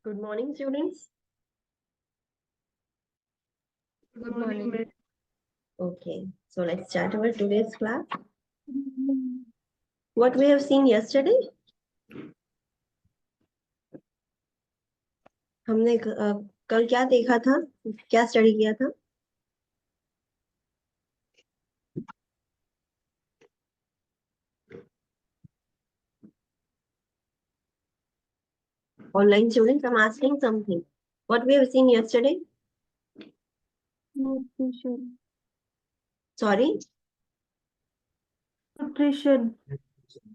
Good morning, students. Good morning, ma'am. Okay, so let's start our today's class. What we have seen yesterday? हमने कल क्या देखा था? क्या स्टडी किया था? Online students, I'm asking something. What we have seen yesterday? Nutrition. Sorry? Nutrition.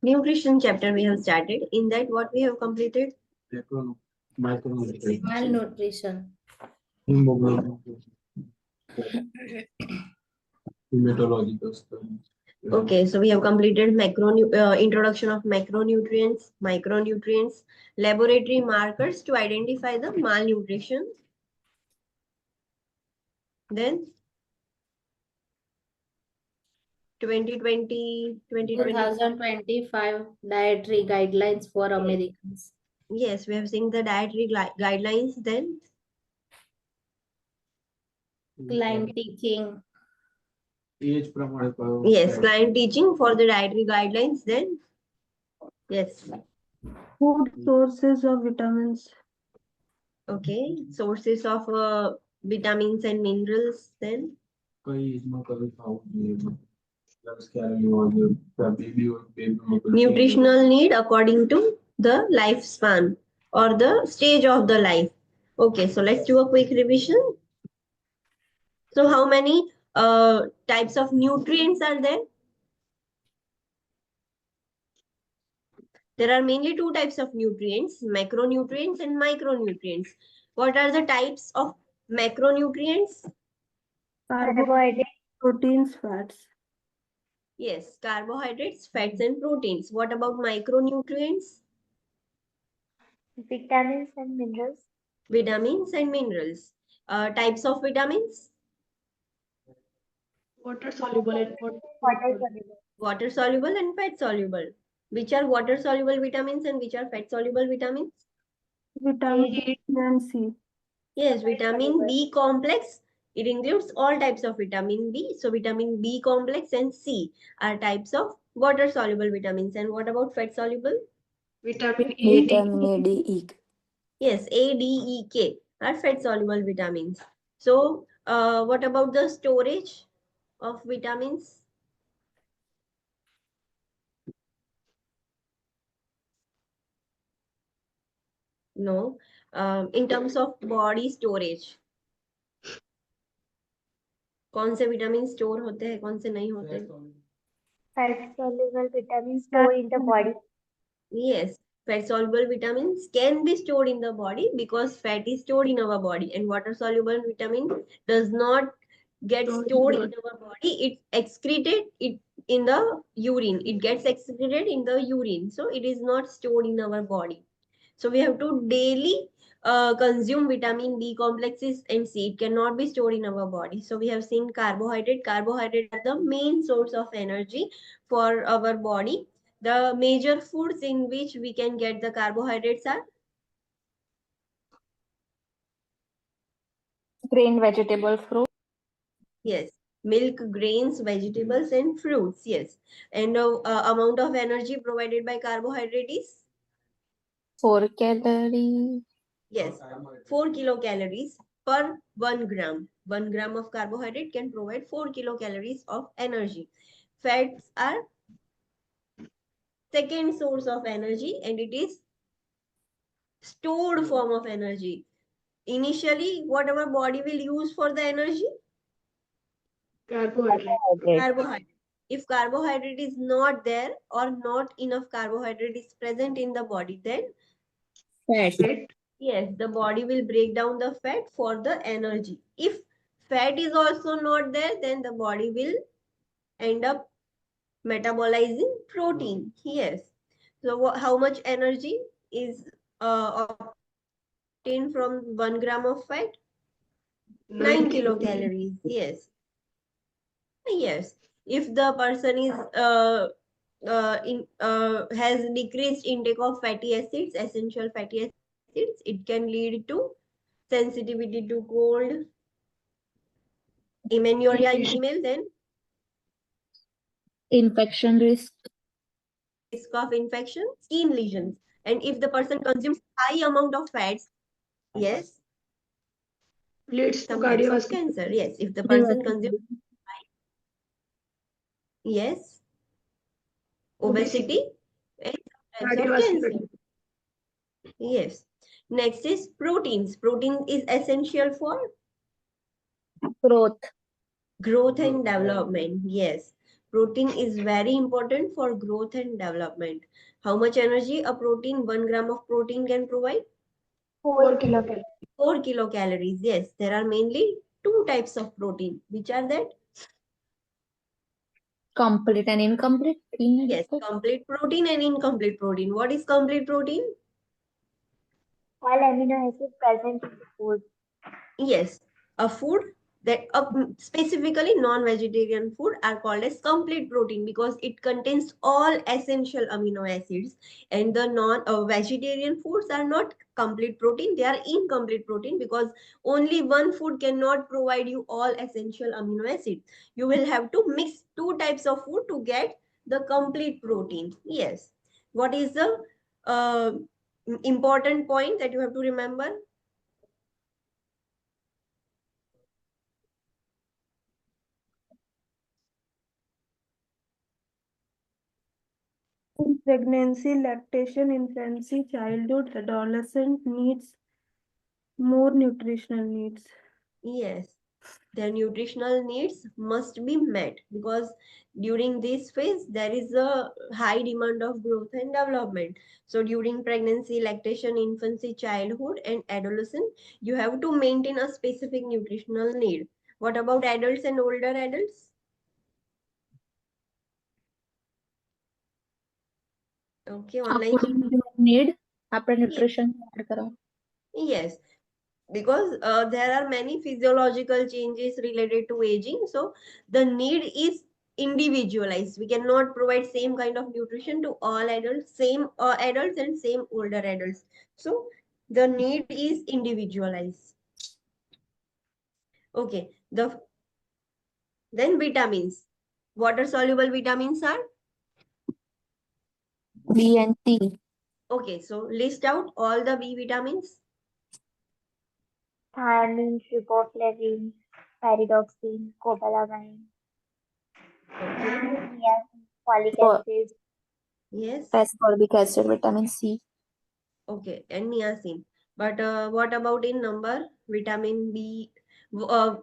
Nutrition chapter we have started. In that, what we have completed? Malnutrition. Hematological studies. Okay, so we have completed introduction of macronutrients, micronutrients, laboratory markers to identify the malnutrition. Then 2025 dietary guidelines for Americans. Yes, we have seen the dietary guidelines. Then Client teaching. Age प्रमाणे yes, client teaching for the dietary guidelines. Then yes, Food sources of vitamins. okay, sources of vitamins and minerals. Then कई as में कभी खाओ ये plus calorie और baby nutritional need according to the lifespan or the stage of the life. Okay, so let's do a quick revision. So how many types of nutrients are there? There are mainly two types of nutrients, macronutrients and micronutrients. What are the types of macronutrients? Carbohydrates, proteins, fats. Yes, carbohydrates, fats and proteins. What about micronutrients? Vitamins and minerals. Vitamins and minerals. Types of vitamins? Water soluble and Water soluble. Water soluble and fat soluble. Which are water soluble vitamins and which are fat soluble vitamins? vitamin B and C. Yes, vitamin B complex. It includes all types of vitamin B. So vitamin B complex and C are types of water soluble vitamins. And what about fat soluble? Vitamin A, Vitamin A, D, E. Yes, A, D, E, K are fat soluble vitamins. So what about the storage of vitamins? No. In terms of body storage, कौन से vitamin store होते हैं कौन से नहीं होते? Fat soluble vitamins stored in the body. Yes, fat soluble vitamins can be stored in the body because fat is stored in our body, and water soluble vitamin does not get stored in our body. It's excreted in the urine. It gets excreted in the urine, so it is not stored in our body. So we have to daily consume vitamin B complexes and C. It cannot be stored in our body. So we have seen carbohydrate. Carbohydrate are the main source of energy for our body. The major foods in which we can get the carbohydrates are Grain, vegetable, fruit. yes, milk, grains, vegetables, and fruits. Yes, and amount of energy provided by carbohydrate is 4 calories. yes, 4 kilocalories per 1 gram. 1 gram of carbohydrate can provide 4 kilocalories of energy. Fats are second source of energy and it is stored form of energy. Initially, what our body will use for the energy? carbohydrate. Carbohydrate. If carbohydrate is not there or not enough carbohydrate is present in the body, then Fat. yes, the body will break down the fat for the energy. If fat is also not there, then the body will end up metabolizing protein. Yes. So how much energy is obtained from 1 gram of fat? 9 kilocalories. Yes. Yes. If the person is has decreased intake of fatty acids, essential fatty acids, acids. It can lead to sensitivity to cold, amenorrhea in female, then Infection risk. risk of infection, skin lesions. And if the person consumes high amount of fats, yes, Leads to some types of cardiovascular. cancer. Yes, if the person consumes, yes, obesity and some types of Cardiovascular. cancer. Yes. Next is proteins. Protein is essential for Growth. growth and development. Yes. Protein is very important for growth and development. How much energy a protein, 1 gram of protein can provide? 4 kilocalories. 4 kilocalories. Yes. There are mainly two types of protein. Which are that? Complete and incomplete. Yes. Complete protein and incomplete protein. What is complete protein? All amino acids present in the food. Yes, a food that specifically non-vegetarian food are called as complete protein because it contains all essential amino acids, and the non-vegetarian foods are not complete protein, they are incomplete protein because only one food cannot provide you all essential amino acids. You will have to mix two types of food to get the complete protein. Yes. What is the important point that you have to remember? In pregnancy, lactation, infancy, childhood, adolescent needs more nutritional needs. Yes, their nutritional needs must be met because during this phase there is a high demand of growth and development. So during pregnancy, lactation, infancy, childhood, and adolescence, you have to maintain a specific nutritional need. What about adults and older adults? Okay, online. According to your need, आपने nutrition add करो. Yes, because there are many physiological changes related to aging, so the need is individualized. We cannot provide same kind of nutrition to all adults, same adults and same older adults, so the need is individualized. Okay, then vitamins. Water soluble vitamins are, B and C. okay, so list out all the B vitamins. Thiamine, riboflavin, pyridoxine, cobalamin, Okay, niacin, folic For acid, yes, ascorbic acid, vitamin C. okay, and niacin. But what about in number? Vitamin B, uh,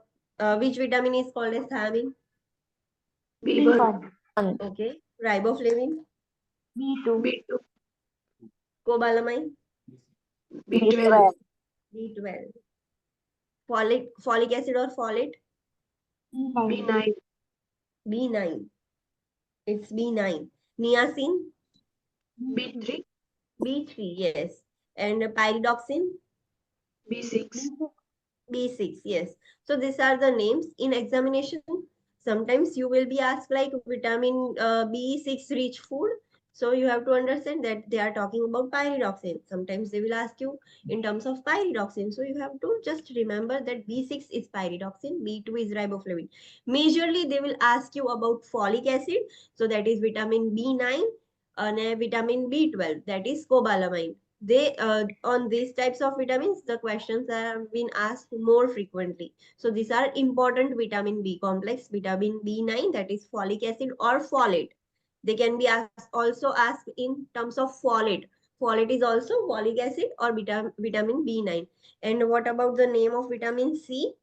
which vitamin is called as thiamine? B1, B1, Okay, riboflavin, B2, B2, cobalamin, B12, B12, folic acid or folate, B9, B9, B9. It's B9. Niacin, B3, B3, yes. And pyridoxine, B6, B6, yes. So these are the names. In examination, sometimes you will be asked like vitamin B6 rich food. So you have to understand that they are talking about pyridoxine. Sometimes they will ask you in terms of pyridoxine. So you have to just remember that B6 is pyridoxine, B2 is riboflavin. Majorly, they will ask you about folic acid. So that is vitamin B9 and vitamin B12, that is cobalamin. They on these types of vitamins, the questions have been asked more frequently. So these are important vitamin B complex, vitamin B9, that is folic acid or folate. They can be asked, also asked in terms of folate. Folate is also folic acid or vitamin B9. And what about the name of vitamin C?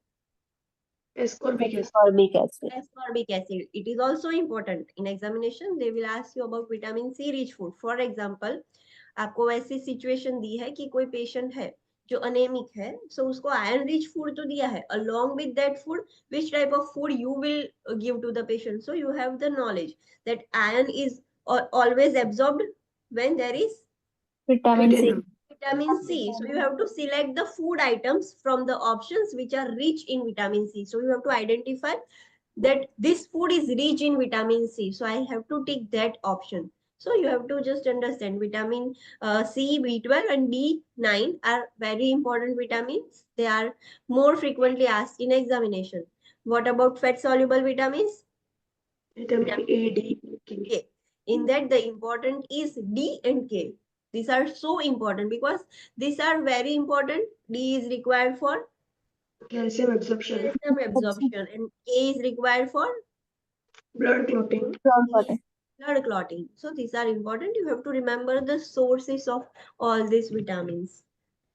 ascorbic acid, Ascorbic acid. Ascorbic acid. It is also important. In examination, they will ask you about vitamin C rich food. For example, आपको वैसी situation दी है कि कोई patient है जो अनेमिक है, सो उसको iron rich food तो दिया है, along with that food which type of food you will give to the patient, so you have the knowledge that iron is always absorbed when there is Vitamin C. vitamin C. So you have to select the food items from the options which are rich in vitamin C. So you have to identify that this food is rich in vitamin C. So I have to take that option. So you have to just understand vitamin C, B12 and B9 are very important vitamins. They are more frequently asked in examination. What about fat soluble vitamins? Vitamin A, D, K. K. In that the important is D and K. These are so important because these are very important. D is required for Calcium absorption. calcium absorption and K is required for Blood clotting. blood clotting. So these are important. You have to remember the sources of all these vitamins.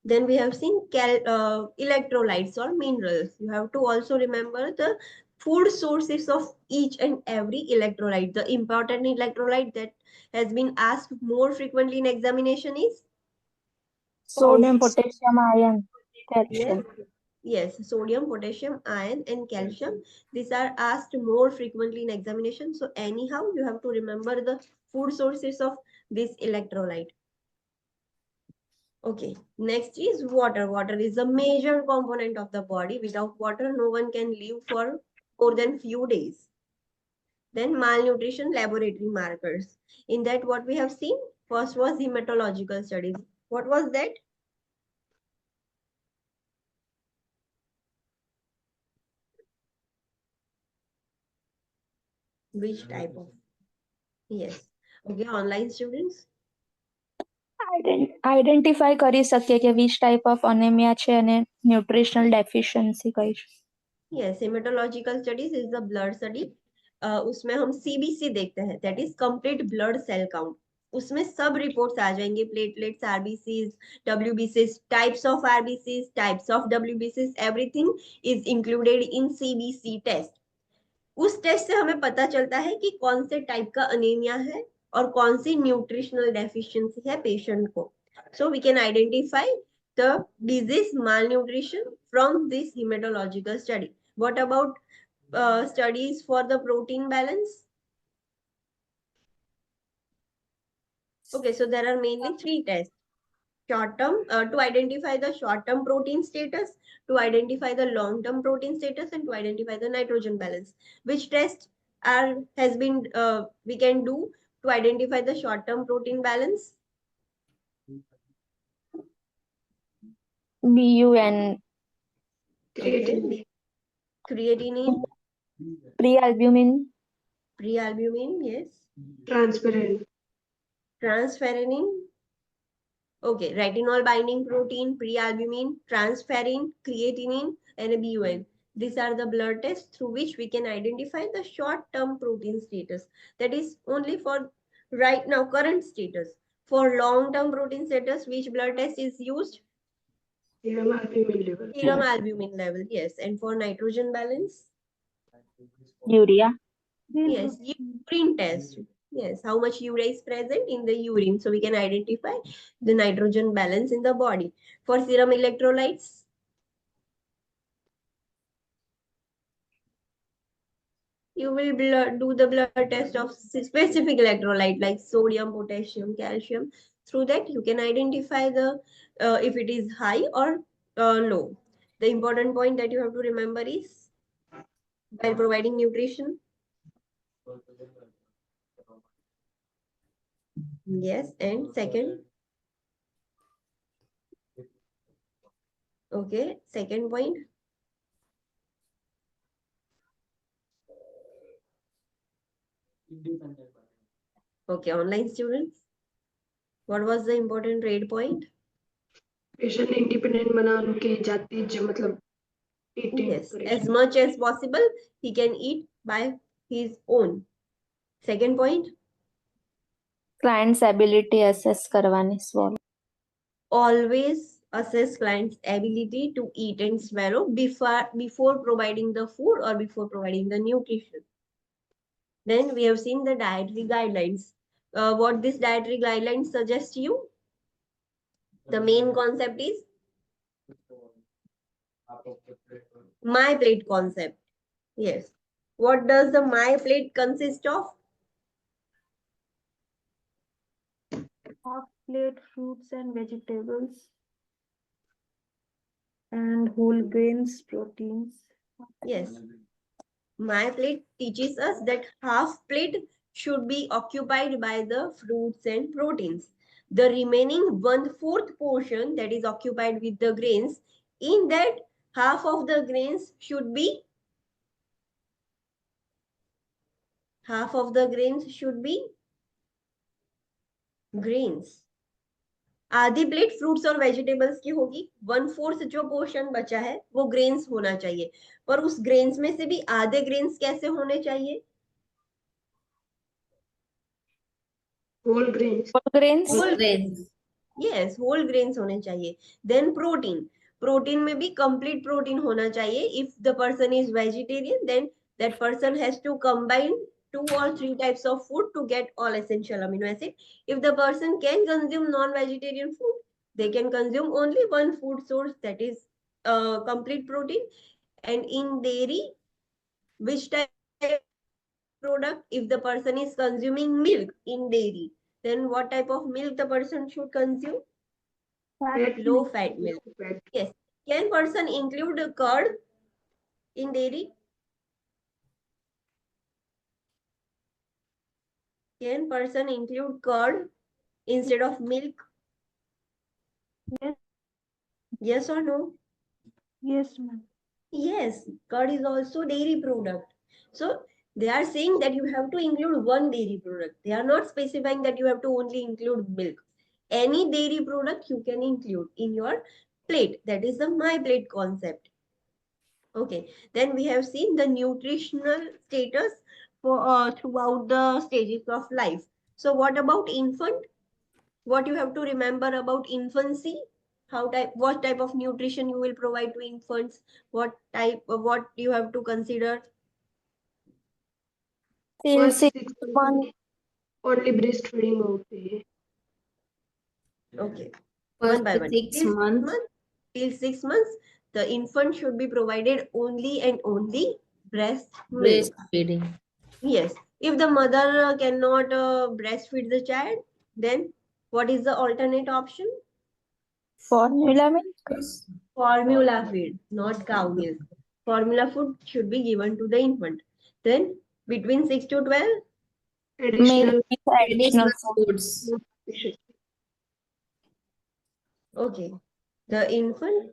Then we have seen electrolytes or minerals. You have to also remember the food sources of each and every electrolyte. The important electrolyte that has been asked more frequently in examination is Sodium, potassium, iron, calcium. yes, sodium, potassium, iron, and calcium. These are asked more frequently in examination. So anyhow, you have to remember the food sources of this electrolyte. Okay, next is water. Water is a major component of the body. Without water, no one can live for more than few days. Then malnutrition laboratory markers. In that, what we have seen first was hematological studies. What was that? Which type of? Yes. Okay, online students. Identify કરી શકીએ કે which type of anemia છે અને nutritional deficiency કઈ છે. Yes, hematological studies is the blood study. उसमें हम CBC देखते हैं, that is complete blood cell count. उसमें सब रिपोर्ट्स आ जाएंगे, platelets, RBCs, डब्ल्यूबीसीज, types of RBCs, types of डब्ल्यूबीसीज, everything is included in CBC test. उस टेस्ट से हमें पता चलता है कि कौन से टाइप का अनीमिया है और कौन सी न्यूट्रिशनल डेफिशिएंसी है पेशेंट को. So we can identify the disease malnutrition from this hematological study. What about studies for the protein balance? Okay, so there are mainly 3 tests. Short term, to identify the short term protein status, to identify the long term protein status, and to identify the nitrogen balance. Which test has been we can do to identify the short term protein balance? BUN, Creatinine. Creatinine, pre-albumin, prealbumin, yes. Transparent. Transferrin. Okay, retinol binding protein, prealbumin, transferrin, creatinine, and a BUN. These are the blood tests through which we can identify the short-term protein status. That is only for right now, current status. For long-term protein status, which blood test is used? Serum albumin level. Serum albumin level, yes. And for nitrogen balance? urea. Yes, urine test. Yes, how much urea is present in the urine. So we can identify the nitrogen balance in the body. For serum electrolytes, you will do the blood test of specific electrolyte like sodium, potassium, calcium. Through that, you can identify the if it is high or low. The important point that you have to remember is while providing nutrition. Yes, and second. Okay, second point. Okay, online students. What was the important rate point? Patient ने independent बनाने के जाती ज मतलब eating Yes, करे. as much as possible, he can eat by his own. Second point, clients ability assess કરવાની swallow. always assess client's ability to eat and swallow before providing the food or before providing the nutrition. Then we have seen the dietary guidelines. What this dietary guidelines suggest you? The main concept is my plate concept. Yes. What does the my plate consist of? Half plate fruits and vegetables and whole grains, proteins. Yes. My plate teaches us that half plate should be occupied by the fruits and proteins. The remaining 1/4 portion that is occupied with the grains, in that half of the grains should be grains. आधी plate fruits और vegetables की होगी, 1/4 जो portion बचा है वो grains होना चाहिए, पर उस ग्रेन्स में से भी आधे ग्रेन्स कैसे होने चाहिए? Whole grains. grains, whole grains, yes, whole grains होने चाहिए। देन प्रोटीन, प्रोटीन में भी कंप्लीट प्रोटीन होना चाहिए। If the person is vegetarian, then that person has to combine 2 or 3 types of food to get all essential amino acid. If the person can consume non-vegetarian food, they can consume only one food source, that is complete protein. And in dairy, which type of product? If the person is consuming milk in dairy, then what type of milk the person should consume? Low fat milk. Yes. Can person include curd in dairy? Can person include curd instead of milk? Yes. Yes or no? Yes, ma'am. Yes, curd is also dairy product. So they are saying that you have to include one dairy product. They are not specifying that you have to only include milk. Any dairy product you can include in your plate. That is the my plate concept. Okay, then we have seen the nutritional status for throughout the stages of life. So what about infant? What you have to remember about infancy? What type of nutrition you will provide to infants? What you have to consider? till first 6 6 months, only breast feeding होती है। Okay, one by one. First 6 Till 6 months, months, till 6 months, the infant should be provided only and only breast milk. breastfeeding. Yes, if the mother cannot breastfeed the child, then what is the alternate option? formula milk, Formula feed, not cow milk. Formula food should be given to the infant. Then between 6 to 12, additional milk with additional Additional food. foods. okay, the infant,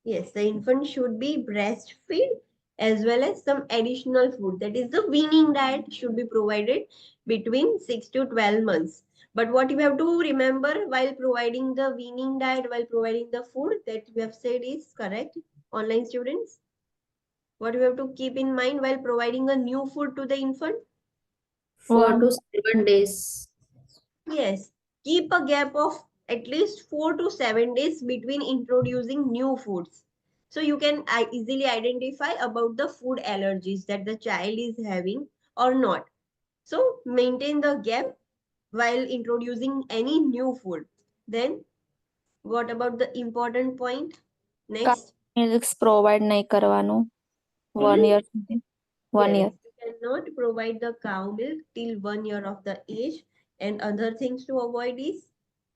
yes, the infant should be breastfeed as well as some additional food. That is the weaning diet should be provided between 6 to 12 months. But what you have to remember while providing the weaning diet, while providing the food that we have said is correct, online students? What you have to keep in mind while providing a new food to the infant? 4 to 7 days. Yes, keep a gap of at least 4 to 7 days between introducing new foods. So you can easily identify about the food allergies that the child is having or not. So maintain the gap while introducing any new food. Then what about the important point? Next. Milks provide નહીં કરવાનું 1 year સુધી 1 Yes, year. you cannot provide the cow milk till 1 year of the age. And other things to avoid is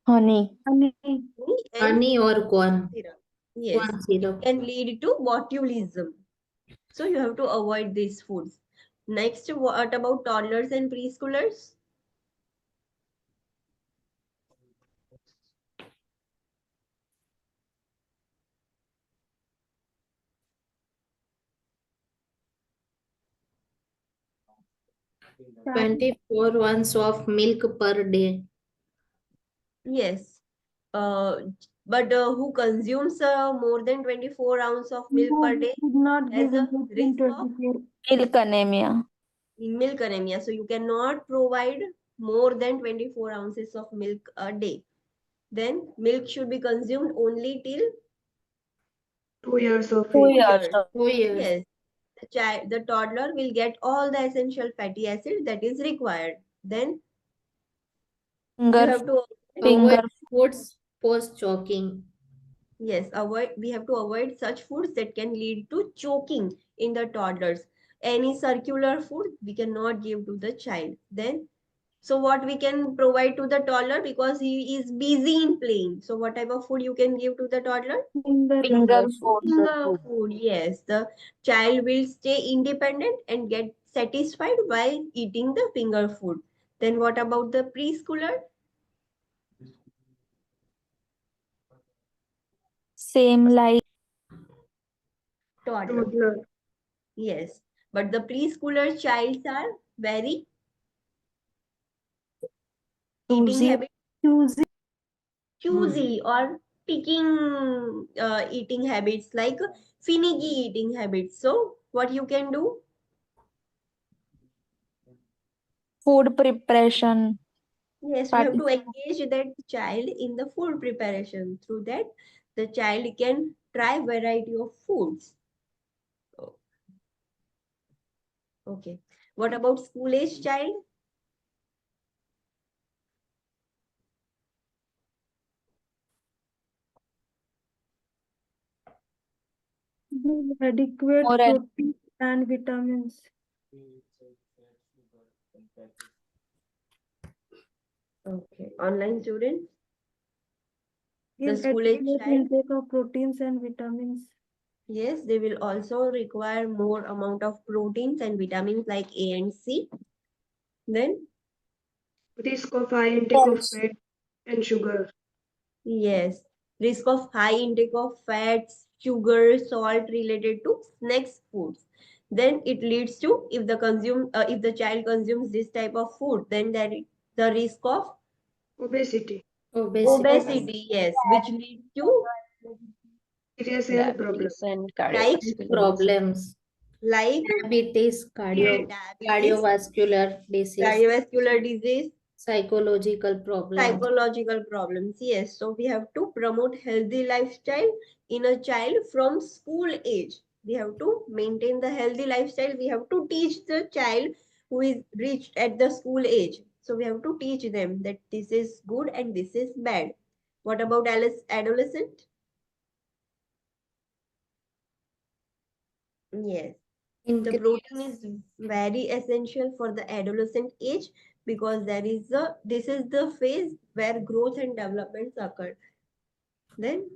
honey, Honey. honey and Honey or corn. syrup. Yes, Corn syrup. can lead to botulism. So you have to avoid these foods. Next, what about toddlers and preschoolers? Child. 24 ounces of milk per day. Yes. But who consumes more than 24 ounces of milk per day Did not has give a him risk of 24. milk anemia. milk anemia. So you cannot provide more than 24 ounces of milk a day. Then milk should be consumed only till 2 years of 2 age। years. 2 years. yes. The toddler will get all the essential fatty acid that is required. Then you Finger, have to finger Avoid foods post choking. yes, we have to avoid such foods that can lead to choking in the toddlers. Any circular food we cannot give to the child. Then So what we can provide to the toddler because he is busy in playing. So what type of food you can give to the toddler? Finger food. Finger food. Yes, the child will stay independent and get satisfied while eating the finger food. Then what about the preschooler? Same like Toddler. toddler, Yes, but the preschooler childs are very eating choosy. habit Choosy. choosy or picking eating habits like finicky eating habits. So what you can do? Food preparation. Yes, we have to Participate. engage that child in the food preparation. Through that, the child can try variety of foods. Oh, okay. What about school age child? Adequate More protein and vitamins. Okay. Online students, the Give school age adequate child. intake of proteins and vitamins. Yes, they will also require more amount of proteins and vitamins like A and C. Then, risk of high intake of fat and sugar, yes, risk of high intake of fats, sugar, salt related to snacks foods. Then it leads to if the child consumes this type of food, then there is the risk of obesity, obesity, yes, which leads to serious health problems, and like problems, like diabetes, diabetes, cardiovascular disease, cardiovascular disease, psychological problems. psychological problems. Yes, so we have to promote healthy lifestyle in a child from school age. We have to maintain the healthy lifestyle. We have to teach the child who is reached at the school age. So we have to teach them that this is good and this is bad. What about adolescent? Yes. The protein is very essential for the adolescent age because this is the phase where growth and developments occur. Then,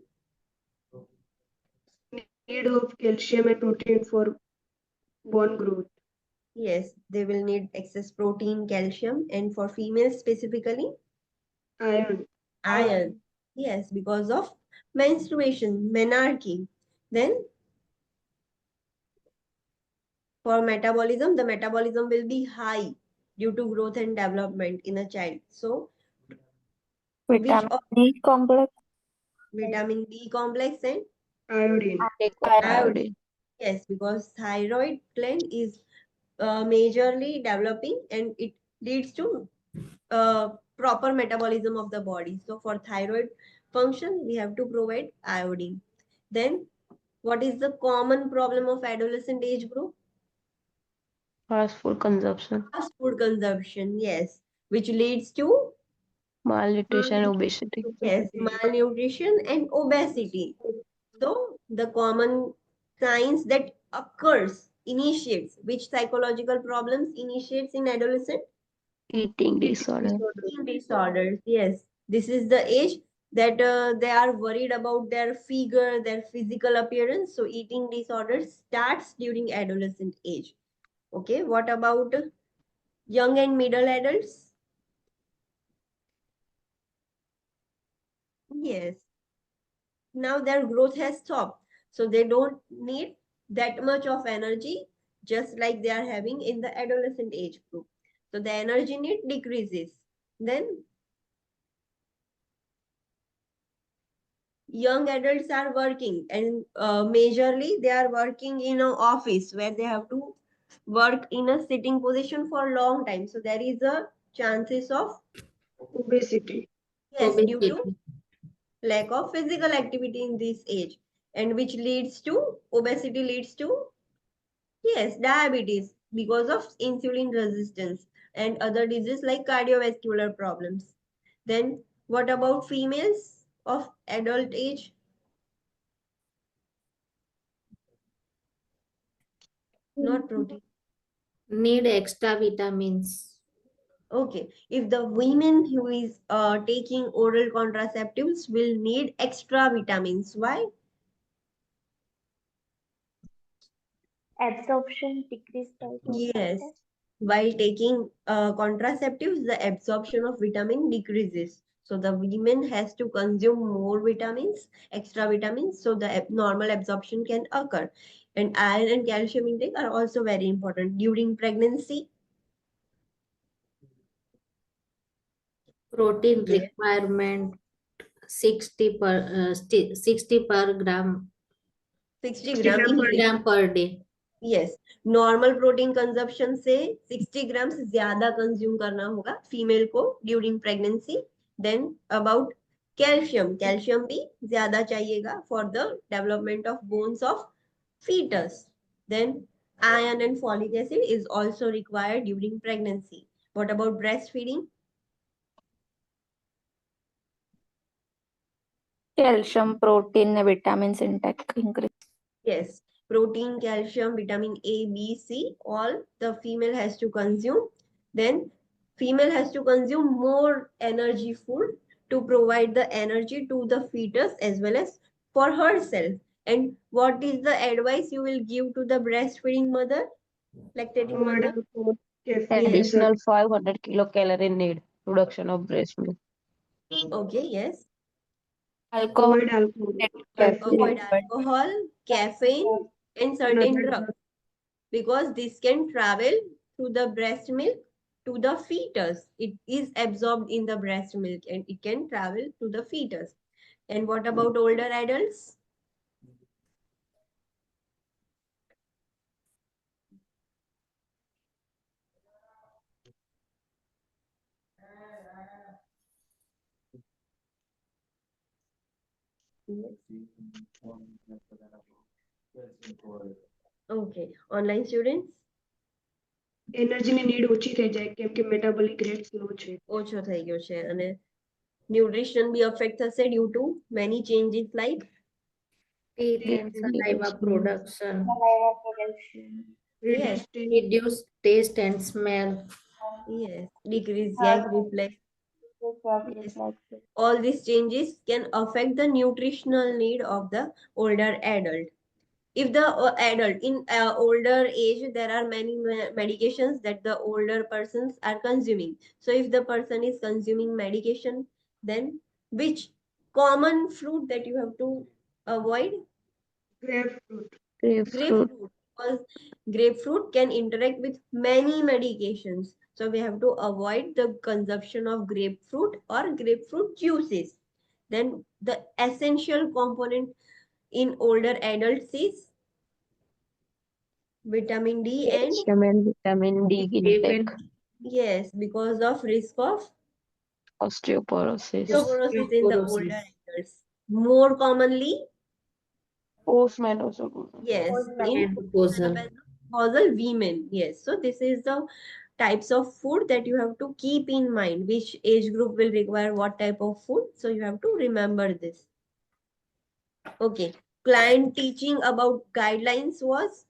need of calcium and protein for bone growth, yes, they will need excess protein, calcium, and for females specifically, iron, iron. Yes, because of menstruation, menarche. Then, for metabolism, the metabolism will be high due to growth and development in a child. So, which vitamin of D complex. vitamin D complex and iodine, iodine? Yes, because thyroid gland is majorly developing and it leads to proper metabolism of the body. So for thyroid function, we have to provide iodine. Then what is the common problem of adolescent age group? fast food consumption, Fast food consumption, yes, which leads to malnutrition, obesity. yes, malnutrition and obesity. So the common signs that initiates, which psychological problems initiates in adolescent? Eating disorder, Eating disorders. Yes, this is the age that they are worried about their figure, their physical appearance. So eating disorders starts during adolescent age. Okay, what about young and middle adults? Yes, now their growth has stopped. So they don't need that much of energy, just like they are having in the adolescent age group. So the energy need decreases. Then young adults are working and majorly they are working in an office where they have to work in a sitting position for a long time. So there is a chances of obesity, yes due to Obesity. lack of physical activity in this age and which leads to obesity leads to yes diabetes because of insulin resistance and other diseases like cardiovascular problems. Then what about females of adult age? Not protein. Need extra vitamins. Okay, if the women who is taking oral contraceptives will need extra vitamins. Why? Absorption decreased by Yes, while taking contraceptives, the absorption of vitamin decreases. So the women has to consume more vitamins, extra vitamins, so the normal absorption can occur. And iron and calcium intake are also very important during pregnancy. Protein Yes. requirement 60 per gram 60 60 gram gram in per day. gram per day. Yes normal protein consumption से 60 ग्राम से ज्यादा consume करना होगा female को during pregnancy then about calcium calcium भी ज्यादा चाहिएगा for the development of bones of fetus then iron and folic acid is also required during pregnancy. What about breastfeeding? Calcium protein ને vitamins intake increase. Yes, protein, calcium, vitamin A, B, C, all the female has to consume. Then female has to consume more energy food to provide the energy to the fetus as well as for herself. And what is the advice you will give to the breastfeeding mother, lactating Avoid mother? alcohol, caffeine, and Additional 500 kilocalorie need. Production of breast milk. Okay, yes. Alcohol avoid alcohol, caffeine. Avoid caffeine, alcohol, caffeine, and and certain other drugs, because this can travel through the breast milk to the fetus. It is absorbed in the breast milk and it can travel to the fetus. And what about older adults? Okay, online students? એનર્જીની need ઓછી થઈ જાય કેમ કે metabolic rate slow છે. ઓછો થઈ ગયો છે અને ન્યુટ્રિશન બી અફેક્ટ થશે due to many changes like Teeth and saliva production. yes, Reduce taste and smell. yes, decrease yak reflex. Yes. All these changes can affect the nutritional need of the older adult. If the adult in older age, there are many medications that the older persons are consuming. So if the person is consuming medication, then which common fruit that you have to avoid? ગ્રેપફ્રૂટ, Grapefruit. Grapefruit, because grapefruit can interact with many medications. So we have to avoid the consumption of grapefruit or grapefruit juices. Then the essential component in older adults is vitamin D and Calcium and vitamin D intake. yes, because of risk of Osteoporosis. osteoporosis in the older Osteoporosis. adults. More commonly, Postmenopausal. yes, in Menopausal. menopausal women. Yes, so this is the types of food that you have to keep in mind. Which age group will require what type of food? So you have to remember this. Okay, client teaching about guidelines was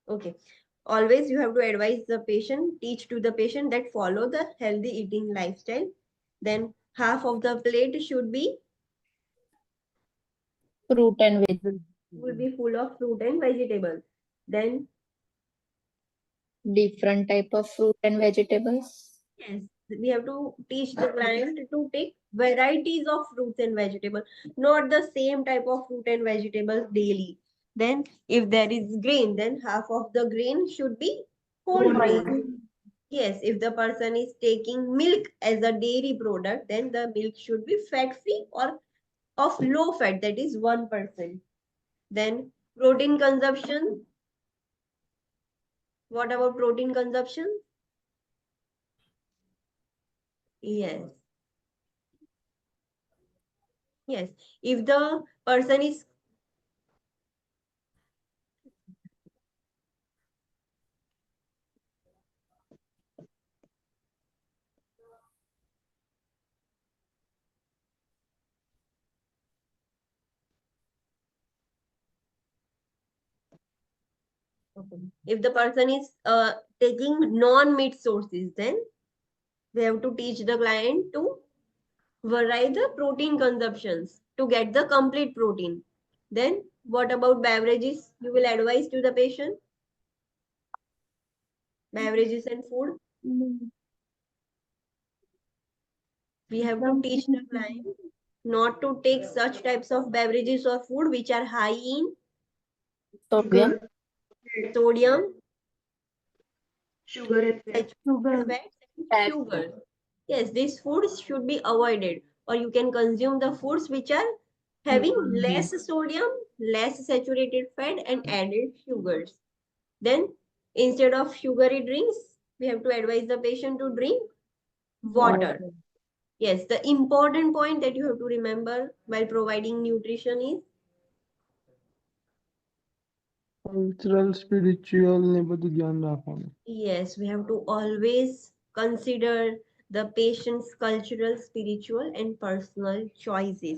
okay. Always you have to advise the patient, teach to the patient that follow the healthy eating lifestyle. Then half of the plate should be Fruit and veg. will be full of fruit and vegetables. Then Different type of fruit and vegetables. yes, we have to teach the client to take varieties of fruits and vegetables, not the same type of fruit and vegetables daily. Then if there is grain, then half of the grain should be whole grain. Yes, if the person is taking milk as a dairy product, then the milk should be fat free or of low fat, that is 1%. Then protein consumption. What about protein consumption? Yes. Yes. If the person is If the person is taking non-meat sources, then we have to teach the client to vary the protein consumptions to get the complete protein. Then what about beverages? You will advise to the patient beverages and food. We have to teach the client not to take such types of beverages or food which are high in Sodium. sodium, sugar and fat. saturated fats, and sugar. Yes, these foods should be avoided, or you can consume the foods which are having less sodium, less saturated fat, and added sugars. Then, instead of sugary drinks, we have to advise the patient to drink water. Yes, the important point that you have to remember while providing nutrition is cultural spiritual ને બધું ધ્યાન રાખવાનું. yes, we have to always consider the patient's cultural, spiritual, and personal choices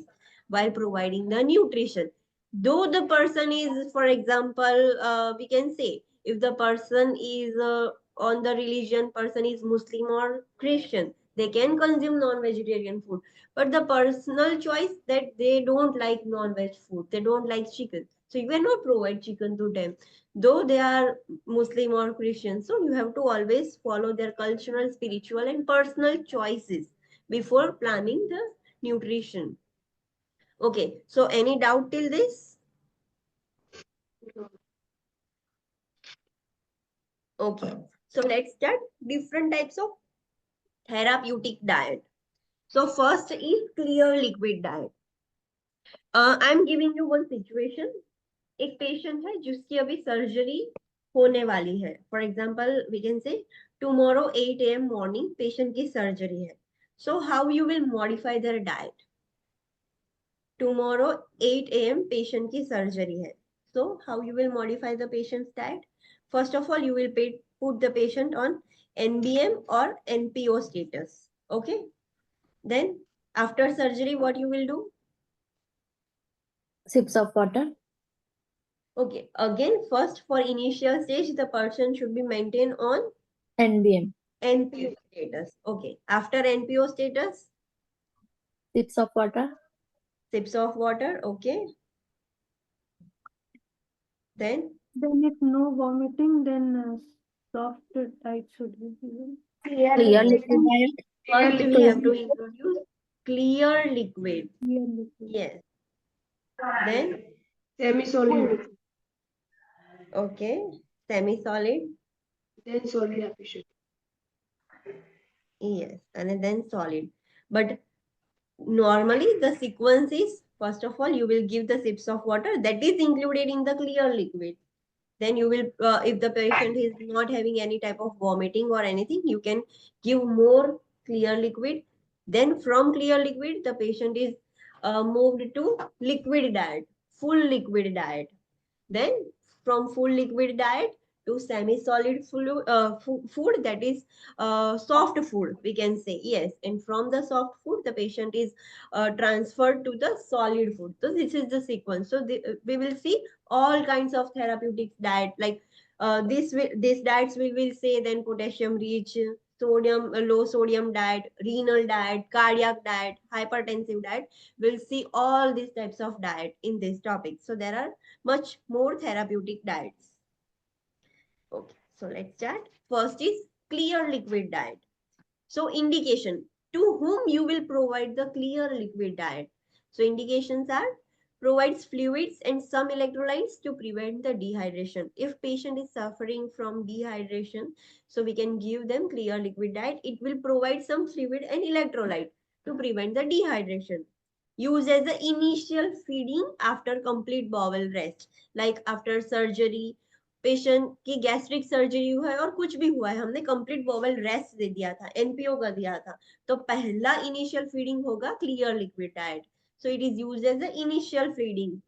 while providing the nutrition. Though the person is, for example, we can say if the person is on the religion, person is Muslim or Christian, they can consume non-vegetarian food. But the personal choice that they don't like non-veg food, they don't like chicken. So you cannot provide chicken to them, though they are Muslim or Christian. So you have to always follow their cultural, spiritual, and personal choices before planning the nutrition. Okay, so any doubt till this? Okay, so let's start different types of therapeutic diet. So first is clear liquid diet. I'm giving you one situation. एक patient है जिसकी अभी surgery होने वाली है. For example we can say tomorrow 8 AM morning patient की surgery है. So how you will modify their diet. Tomorrow 8 AM patient की सर्जरी है. So how you will modify the patient's diet. First of all you will put the patient on NBM or NPO status. Okay, then after surgery what you will do? Sips of water. Okay, again first for initial stage the person should be maintained on NBM. NPO status. Okay, after NPO status Sips of water. sips of water. Okay, then if no vomiting, then soft diet should be given. Clear liquid diet. first we have to introduce clear liquid. Clear liquid. Yes, then Semi-solid. okay, semi solid. Then solid આપી શકીએ. Yes, and then solid. But normally the sequence is first of all you will give the sips of water that is included in the clear liquid. Then you will if the patient is not having any type of vomiting or anything, you can give more clear liquid. Then from clear liquid the patient is moved to liquid diet, full liquid diet. Then from full liquid diet to semi-solid food, that is soft food we can say. Yes, and from the soft food the patient is transferred to the solid food. So this is the sequence. So we will see all kinds of therapeutic diet, like this diets we will say. Then potassium rich, sodium low sodium diet, renal diet, cardiac diet, hypertensive diet. We'll see all these types of diet in this topic. So there are much more therapeutic diets. Okay, so let's start. First is clear liquid diet. So indication to whom you will provide the clear liquid diet. So indications are provides fluids and some electrolytes to prevent the dehydration. If patient is suffering from dehydration, so we can give them clear liquid diet. It will provide some fluid and electrolyte to prevent the dehydration. Use as the initial feeding after complete bowel rest, like after surgery. Patient की gastric surgery हुआ है और कुछ भी हुआ है, हमने complete bowel rest दे दिया था, एनपीओ कर दिया था, तो पहला इनिशियल फीडिंग होगा clear liquid diet. So it is used as the initial feeding.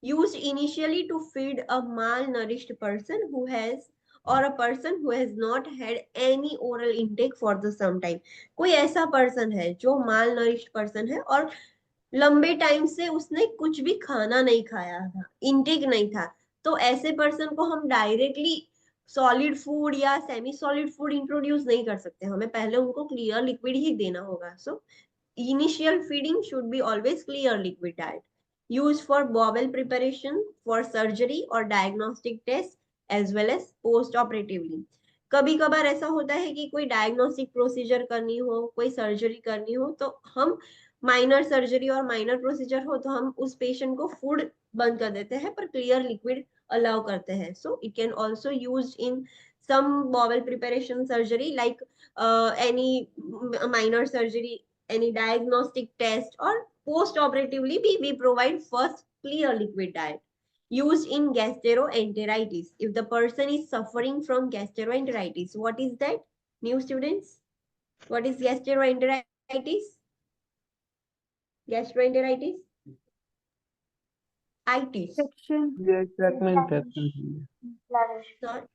Used initially to feed a malnourished person who has or a person who has not had any oral intake for the some time. कोई ऐसा person है जो malnourished person है और लंबे time से उसने कुछ भी खाना नहीं खाया था, इंटेक नहीं था, तो ऐसे पर्सन को हम डायरेक्टली सॉलिड फूड या सेमी सॉलिड फूड इंट्रोड्यूस नहीं कर सकते, हमें पहले उनको क्लियर लिक्विड ही देना होगा. सो initial feeding should be always clear liquid diet. Used for bowel preparation, for surgery or diagnostic tests as well as post operatively. कभी कभार ऐसा होता है कि कोई डायग्नोस्टिक प्रोसीजर करनी हो, कोई सर्जरी करनी हो, तो हम माइनर सर्जरी और माइनर प्रोसीजर हो तो हम उस पेशेंट को फूड बंद कर देते हैं पर क्लियर लिक्विड अलाउ करते हैं. So it can also use in some bowel preparation surgery like any minor surgery, any diagnostic test, or post operatively we provide first clear liquid diet. Used in gastroenteritis. If the person is suffering from gastroenteritis, what is that? New students, what is gastroenteritis? Gastroenteritis? Itis. Section. ये track में infection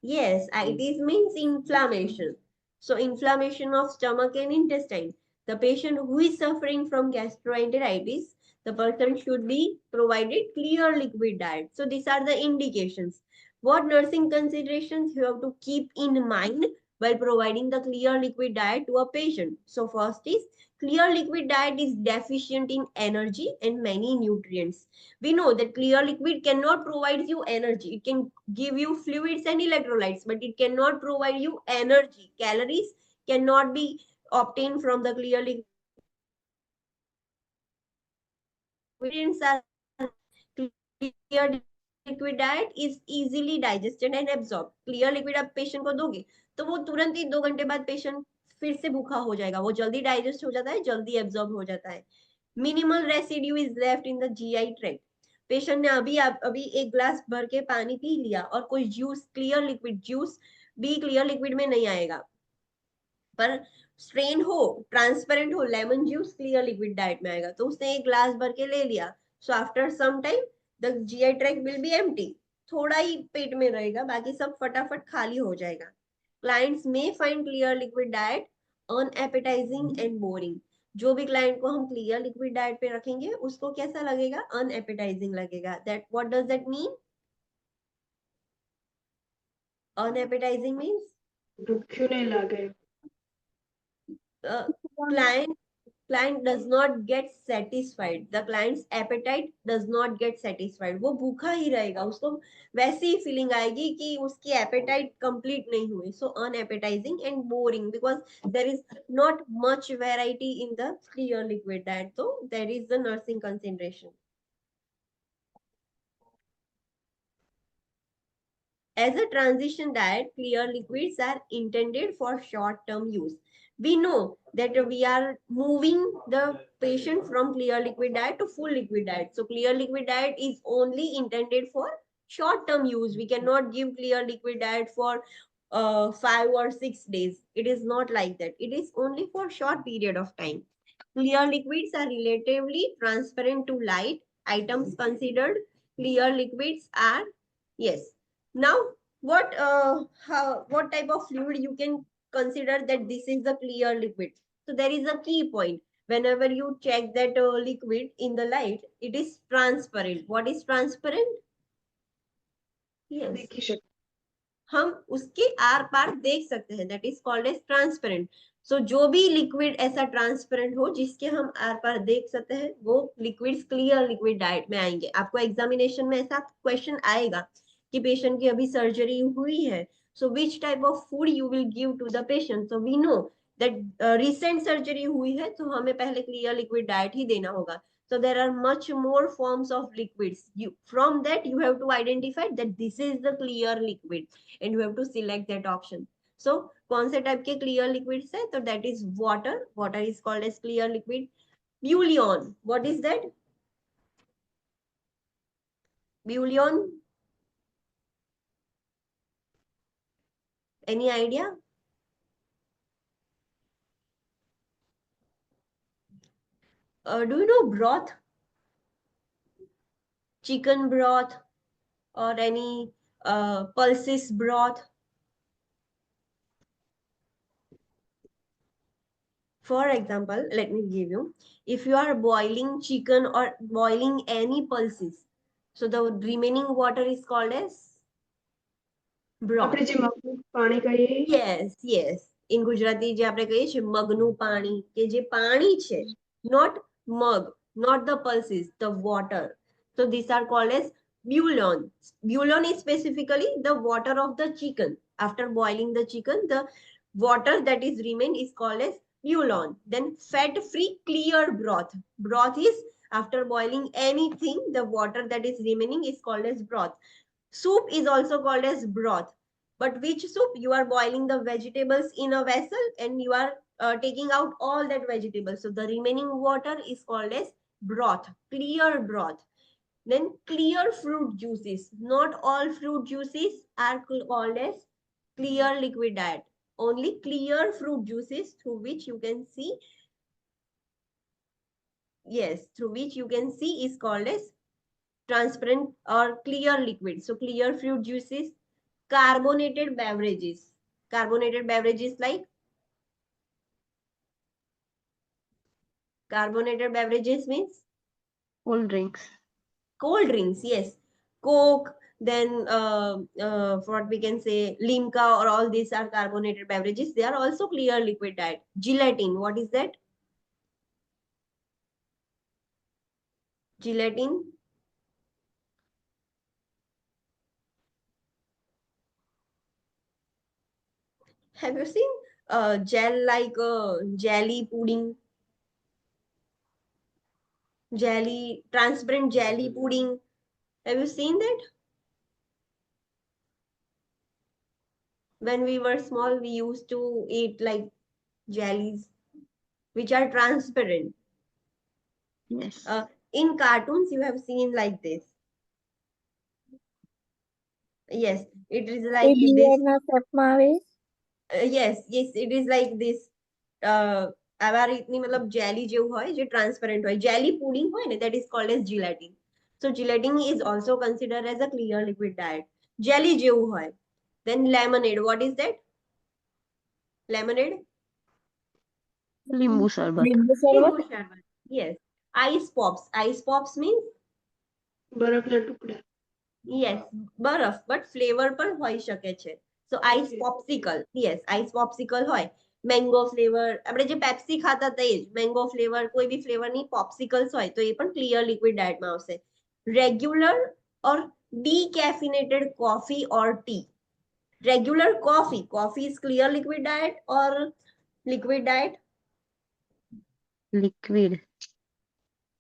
Yes, itis means inflammation. So inflammation of stomach and intestine. The patient who is suffering from gastroenteritis, the person should be provided clear liquid diet. So these are the indications. What nursing considerations you have to keep in mind while providing the clear liquid diet to a patient? So first is clear liquid diet is deficient in energy and many nutrients. We know that clear liquid cannot provide you energy. It can give you fluids and electrolytes, but it cannot provide you energy. Calories cannot be obtained from the clear liquid. Nutrients are clear liquid diet is easily digested and absorbed. Clear liquid आप patient को दोगे तो वो तुरंत ही 2 घंटे बाद patient फिर से भूखा हो जाएगा, वो जल्दी डाइजेस्ट हो जाता है, जल्दी एब्जॉर्ब हो जाता है. Minimal residue is left in the GI tract. Patient ने अभी एक ग्लास भर के पानी पी लिया और कोई जूस, क्लियर लिक्विड जूस भी क्लियर लिक्विड में नहीं आएगा, पर स्ट्रेन हो, ट्रांसपेरेंट हो, lemon juice clear liquid diet में आएगा. तो उसने एक ग्लास भर के ले लिया, so after some time the GI tract will be empty. थोड़ा ही पेट में रहेगा, बाकी सब फटाफट खाली हो जाएगा. क्लाइंट्स में find clear liquid diet unappetizing and boring. जो भी क्लाइंट को हम क्लियर लिक्विड डाइट पे रखेंगे उसको कैसा लगेगा? अनएपेटाइजिंग लगेगा. That what does that mean? Unappetizing means भूख नहीं लगे. client does not get satisfied. The client's appetite does not get satisfied. वो भूखा ही रहेगा, उसको वैसी ही फीलिंग आएगी कि उसकी appetite complete नहीं हुई. So unappetizing and boring because there is not much variety in the clear liquid diet. So there is the nursing consideration. As a transition diet, clear liquids are intended for short-term use. We know that we are moving the patient from clear liquid diet to full liquid diet. So clear liquid diet is only intended for short-term use. We cannot give clear liquid diet for 5 or 6 days. It is not like that. It is only for short period of time. Clear liquids are relatively transparent to light. Items considered clear liquids are, yes. Now, what type of fluid you can consider that this is the clear liquid? So there is a key point. Whenever you check that liquid in the light, it is transparent. What is transparent? Yes. देखी शकते. हम उसके are पार देख सकते हैं. That is called as transparent. So जो भी liquid ऐसा ट्रांसपेरेंट हो जिसके हम आर पार देख सकते हैं वो लिक्विड्स क्लियर लिक्विड डाइट में आएंगे. आपको एग्जामिनेशन में ऐसा क्वेश्चन आएगा कि पेशेंट की अभी सर्जरी हुई है, so which type of food you will give to the patient. So we know that recent surgery हुई है तो हमें पहले क्लियर लिक्विड डाइट ही देना होगा. So there are much more forms of liquids. From that you have to identify that this is the clear liquid and you have to select that option. So कौन से type के clear liquids है? तो that is water. Water is called as clear liquid. Bouillon. What is that? Bouillon. Any idea? Do you know broth? Chicken broth or any pulses broth? For example, let me give you, if you are boiling chicken or boiling any pulses, So the remaining water is called as broth. આપણે જે મગનું પાણી કહીએ એ? Yes. In Gujarati જે આપણે કહીએ છીએ મગનું પાણી કે જે પાણી છે, not mug, not the pulses, the water. So these are called as bouillon. Bouillon is specifically the water of the chicken. After boiling the chicken, the water that is remained is called as bouillon. Then fat-free clear broth. Broth is after boiling anything, the water that is remaining is called as broth. Soup is also called as broth. But which soup? You are boiling the vegetables in a vessel and you are taking out all that vegetables. So the remaining water is called as broth, clear broth. Then clear fruit juices. Not all fruit juices are called as clear liquid diet. Only clear fruit juices through which you can see, through which you can see is called as transparent or clear liquid. So clear fruit juices. Carbonated beverages. Carbonated beverages like carbonated beverages means Cold drinks. cold drinks. Yes, Coke. Then what we can say, Limca, or all these are carbonated beverages. They are also clear liquid diet. Gelatin. What is that? Gelatin. Have you seen gel like jelly pudding? Jelly, transparent jelly pudding. Have you seen that? When we were small, we used to eat like jellies, which are transparent. Yes. In cartoons, you have seen like this. Yes, it is like this. બિલિયર્ડના શેપમાં આવે. Yes, it is like this. આવા રીતની મતલબ jelly જેવું હોય જે transparent હોય. Jelly pudding હોય ને, that is called as gelatin. So gelatin is also considered as a clear liquid diet. Jelly જેવું હોય. Then lemonade. What is that? Lemonade? લીંબુ શરબત. લીંબુ શરબત. Limbu sherbet. Yes. Ice pops. Ice pops means બરફના ટુકડા. yes, બરફ, but flavor પણ હોઈ શકે છે. So ice popsicle. Yes, ice popsicle હોય. Mango flavor. આપણે જે પેપ્સી ખાતા હતા એ જ mango flavor, કોઈ બી flavor ની popsicles હોય તો એ પણ clear liquid diet માં આવશે. Regular or decaffeinated coffee or tea. Regular coffee. Coffee is clear liquid diet or liquid diet? Liquid.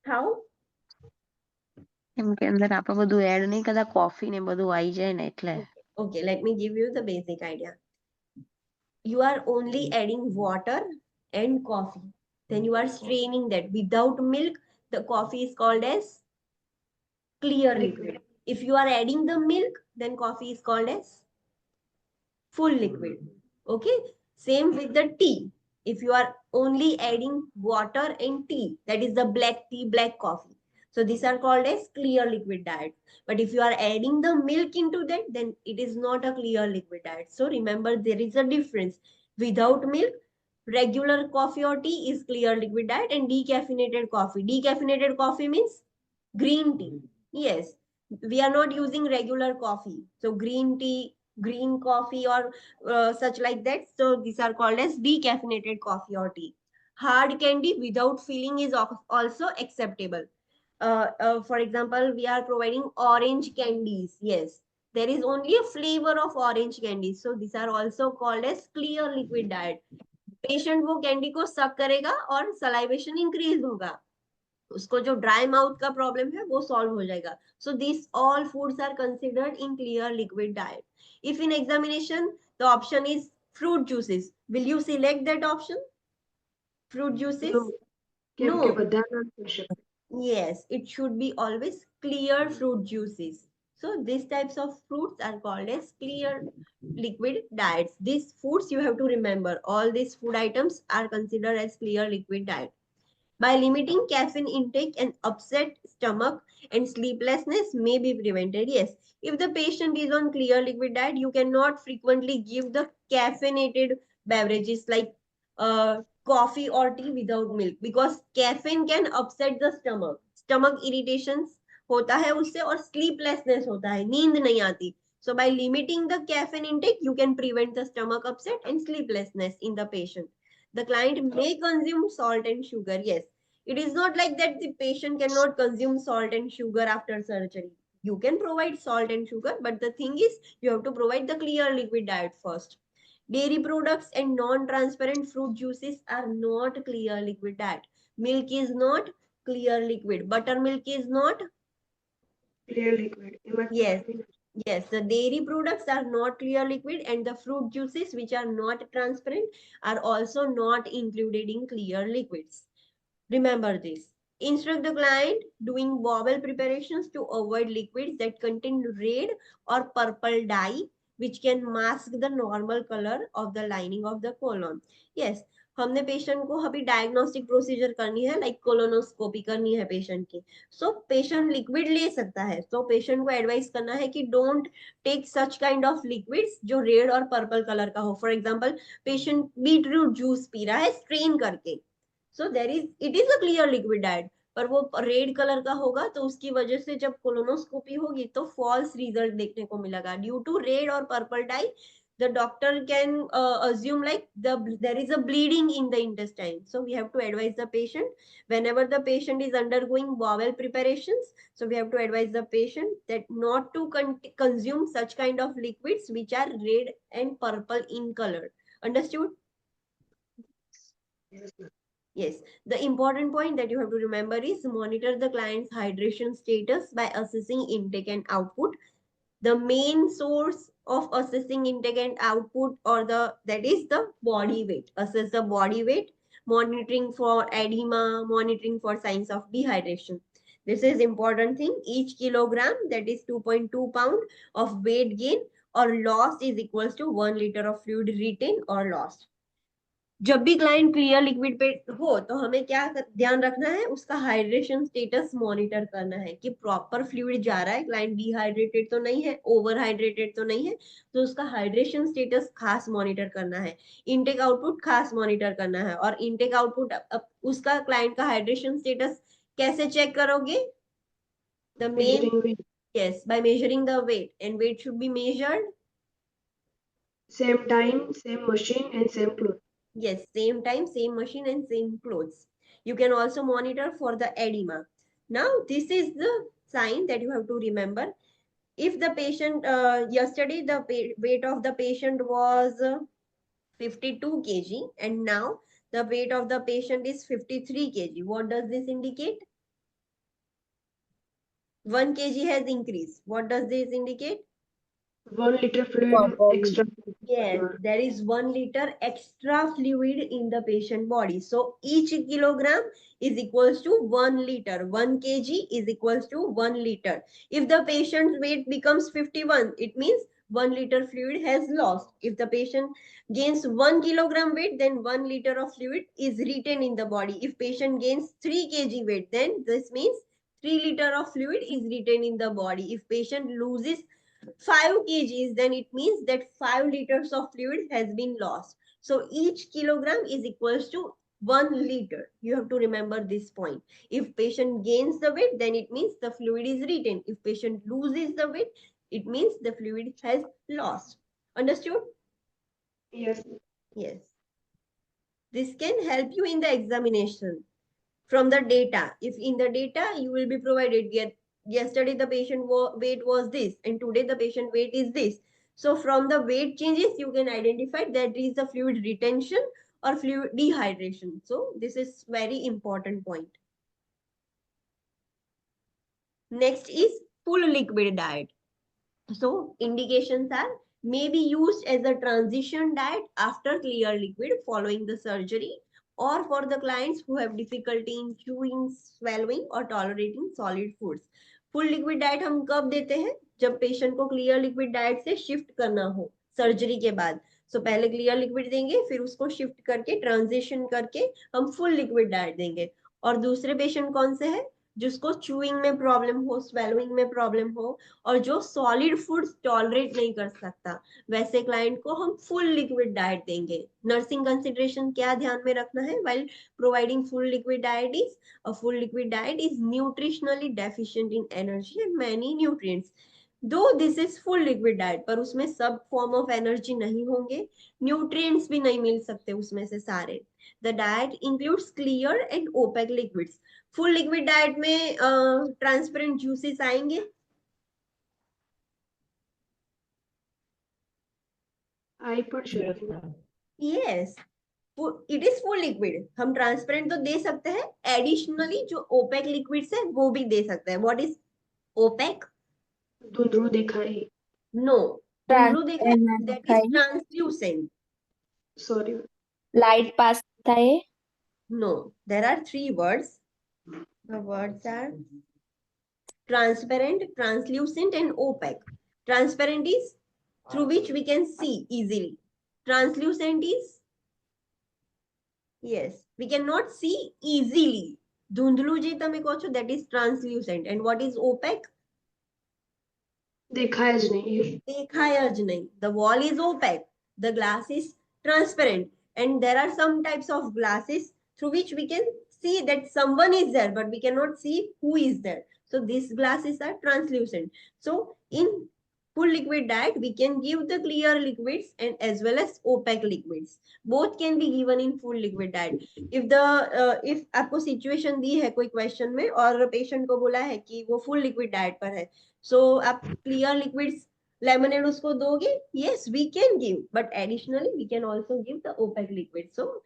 How? કેમ કે અંદર આપણે બધું એડ નહીં કરતા, કોફી ને બધું આવી જાય ને એટલે. Okay, let me give you the basic idea. You are only adding water and coffee. Then you are straining that. Without milk, the coffee is called as clear liquid. If you are adding the milk, then coffee is called as full liquid. Okay, same with the tea. If you are only adding water and tea, that is the black tea, black coffee. So these are called as clear liquid diet. But if you are adding the milk into that, then it is not a clear liquid diet. So remember, there is a difference. Without milk, regular coffee or tea is clear liquid diet, and decaffeinated coffee. Decaffeinated coffee means green tea. Yes, we are not using regular coffee. So green tea, green coffee, or such like that. So these are called as decaffeinated coffee or tea. Hard candy without filling is also acceptable. For example, we are providing orange candies. Yes, there is only a flavor of orange candy. So these are also called as clear liquid diet. Patient वो candy को सक करेगा और salivation increase होगा, उसको जो dry mouth का problem है वो सॉल्व हो जाएगा. So these all foods are considered in clear liquid diet. If in examination the option is fruit juices, will you select that option? Fruit juices? No. કેમ No. કે બધા ના થઈ શકે. Yes, it should be always clear fruit juices. So these types of fruits are called as clear liquid diets. These foods you have to remember. All these food items are considered as clear liquid diet. By limiting caffeine intake, an upset stomach and sleeplessness may be prevented. Yes, if the patient is on clear liquid diet, you cannot frequently give the caffeinated beverages like coffee or tea without milk, because caffeine can upset the stomach. Stomach irritations होता है उससे, और sleeplessness होता है, नींद नहीं आती. So by limiting the caffeine intake, you can prevent the stomach upset and sleeplessness in the patient. The client may consume salt and sugar. Yes, it is not like that the patient cannot consume salt and sugar after surgery. You can provide salt and sugar, but the thing is, you have to provide the clear liquid diet first. Dairy products and non-transparent fruit juices are not clear liquid diet. Milk is not clear liquid. Buttermilk is not. Clear liquid. Yes. Yes, the dairy products are not clear liquid, and the fruit juices which are not transparent are also not included in clear liquids. Remember this. Instruct the client doing bowel preparations to avoid liquids that contain red or purple dye, which can mask the normal color of the lining of the colon. Yes, हमने patient को अभी diagnostic procedure करनी है, like colonoscopy करनी है patient की. So patient liquid ले सकता है. सो पेशेंट को एडवाइस करना है कि don't take such kind of liquids जो रेड और पर्पल कलर का हो. For example, patient beetroot juice पी रहा है स्ट्रेन करके, so there is, it is a clear liquid diet, पर वो रेड कलर का होगा, तो उसकी वजह से जब कोलोनोस्कोपी होगी तो फॉल्स रिजल्ट देखने को मिलेगा. ड्यू टू रेड और purple dye, the doctor can assume like there is a bleeding in the intestine. So we have to advise the patient whenever the patient is undergoing bowel preparations. So we have to advise the patient that not to consume such kind of liquids which are red and purple in color. Understood? Yes, ma'am. Yes, the important point that you have to remember is monitor the client's hydration status by assessing intake and output. The main source of assessing intake and output, or that is the body weight. Assess the body weight, monitoring for edema, monitoring for signs of dehydration. This is important thing. Each kilogram, that is 2.2 pound of weight gain or loss, is equals to 1 liter of fluid retained or lost. जब भी client clear liquid पे हो तो हमें क्या ध्यान रखना है, उसका हाइड्रेशन स्टेटस मॉनिटर करना है कि प्रॉपर फ्लूइड जा रहा है, क्लाइंट डिहाइड्रेटेड तो नहीं है, ओवर हाइड्रेटेड तो नहीं है, तो उसका हाइड्रेशन स्टेटस खास मॉनिटर करना है. इनटेक आउटपुट खास मॉनिटर करना है. और इनटेक आउटपुट उसका क्लाइंट का हाइड्रेशन स्टेटस कैसे चेक करोगे? The main, Measuring weight. yes, by measuring the weight, and weight should be measured. Same time, same machine, and same cloth. Yes, same time, same machine, and same clothes. You can also monitor for the edema. Now, this is the sign that you have to remember. If the patient, yesterday the weight of the patient was 52 kg, and now the weight of the patient is 53 kg. What does this indicate? 1 kg has increased. What does this indicate? 1 liter fluid Body. extra. Yes, there is 1 liter extra fluid in the patient body. So each kilogram is equals to 1 liter. 1 kg is equals to 1 liter. If the patient's weight becomes 51, it means 1 liter fluid has lost. If the patient gains 1 kilogram weight, then 1 liter of fluid is retained in the body. If patient gains 3 kg weight, then this means 3 liter of fluid is retained in the body. If patient loses 5 kgs, then it means that 5 liters of fluid has been lost. So each kilogram is equals to 1 liter. You have to remember this point. If patient gains the weight, then it means the fluid is retained. If patient loses the weight, it means the fluid has lost. Understood? Yes. Yes. This can help you in the examination from the data. If in the data you will be provided, yesterday the patient weight was this, and today the patient weight is this. So from the weight changes, you can identify that is the fluid retention or fluid dehydration. So this is very important point. Next is full liquid diet. So indications are, may be used as a transition diet after clear liquid following the surgery, or for the clients who have difficulty in chewing, swallowing or tolerating solid foods. Full liquid diet हम कब देते हैं? जब patient को clear liquid diet से shift करना हो surgery के बाद. सो पहले क्लियर लिक्विड देंगे, फिर उसको शिफ्ट करके ट्रांजिशन करके हम फुल लिक्विड डाइट देंगे. और दूसरे पेशेंट कौन से है? जिसको च्यूइंग में प्रॉब्लम हो, स्वेलोइंग में प्रॉब्लम हो, और जो सॉलिड फूड टॉलरेट नहीं कर सकता, वैसे क्लाइंट को हम फुल लिक्विड डाइट देंगे। नर्सिंग कंसिडरेशन क्या ध्यान में रखना है while providing full liquid diet is a full liquid diet is nutritionally deficient in energy and many nutrients. दो this is full liquid diet, पर उसमें सब फॉर्म ऑफ एनर्जी नहीं होंगे, न्यूट्रिएंट्स भी नहीं मिल सकते उसमें से सारे। The diet includes clear and opaque liquids. Full liquid diet में ट्रांसपेरेंट जूसेस आएंगे? आई पर शुरू yes, it is full liquid. हम ट्रांसपेरेंट तो दे सकते हैं, एडिशनली जो ओपेक लिक्विड्स है वो भी दे सकते हैं। What is opaque? धुंधलू दिखाई, नो, धुंधलू देखा, Transparent दैट इज दिखाई, ट्रांसल्यूसेंट। सॉरी लाइट पास થાય, No, there are three words. The words are transparent, translucent, and opaque. Transparent is through which we can see easily. Translucent is, yes, we cannot see easily. ધુંધલું જે તમે કહો છો, that is translucent. And what is opaque? દેખાય જ નહીં. દેખાય જ નહીં. The wall is opaque, the glass is transparent, and there are some types of glasses through which we can see that someone is there, but we cannot see who is there. So these glasses are translucent. So in full liquid diet, we can give the clear liquids and as well as opaque liquids. Both can be given in full liquid diet. If आपको situation दी है कोई question में और patient को बोला है कि वो full liquid diet पर है, so आप clear liquids lemonade उसको दोगे? Yes, we can give, but additionally we can also give the opaque liquid. So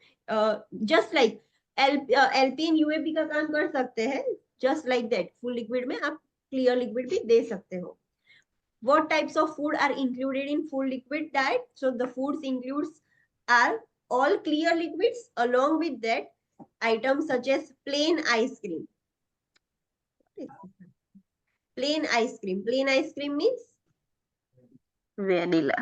just like LP and UAP का काम कर सकते हैं, just like that full liquid में आप clear liquid भी दे सकते हो। What types of food are included in full liquid diet? So the foods includes are all clear liquids, along with that items such as plain ice cream. Plain ice cream. Plain ice cream means vanilla.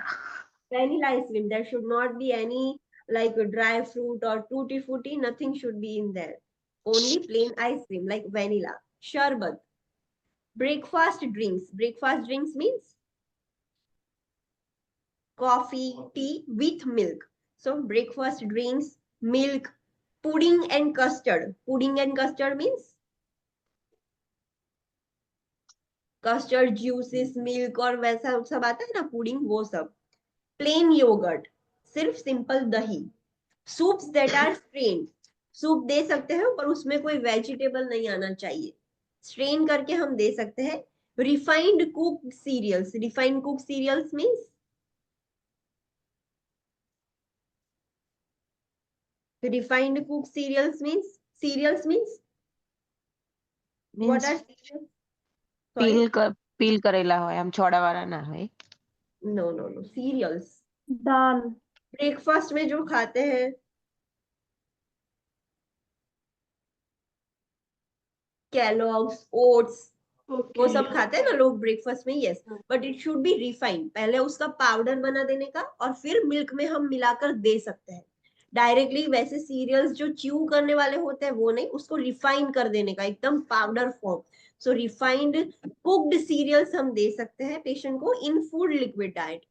vanilla ice cream. There should not be any like dry fruit or tutti frutti. Nothing should be in there. Only plain ice cream like vanilla. Sharbat. Breakfast drinks. Breakfast drinks means coffee, tea with milk. So breakfast drinks, milk, pudding and custard. Pudding and custard means custard, juices, milk और वैसा सब आता है ना, pudding, वो सब। Plain yogurt, सिर्फ simple दही। Soups that are strained, soup दे सकते हैं पर उसमें कोई वेजिटेबल नहीं आना चाहिए, स्ट्रेन करके हम दे सकते हैं। Refined cooked cereals, refined cooked cereals means refined cooked cereals means what are cereals? Sorry? Peel કરેલા હોય, આમ છોડાવાળા ના હોય. No, cereals दाल, ब्रेकफास्ट में जो खाते हैं, कैलॉग्स, ओट्स, वो सब खाते हैं ना लोग ब्रेकफास्ट में। Yes, but it should be refined. पहले उसका पाउडर बना देने का और फिर मिल्क में हम मिलाकर दे सकते हैं डायरेक्टली। वैसे सीरियल्स जो च्यू करने वाले होते हैं वो नहीं, उसको रिफाइन कर देने का, एकदम पाउडर फॉर्म। सो रिफाइंड कुक्ड सीरियल्स हम दे सकते हैं पेशेंट को इन food liquid diet.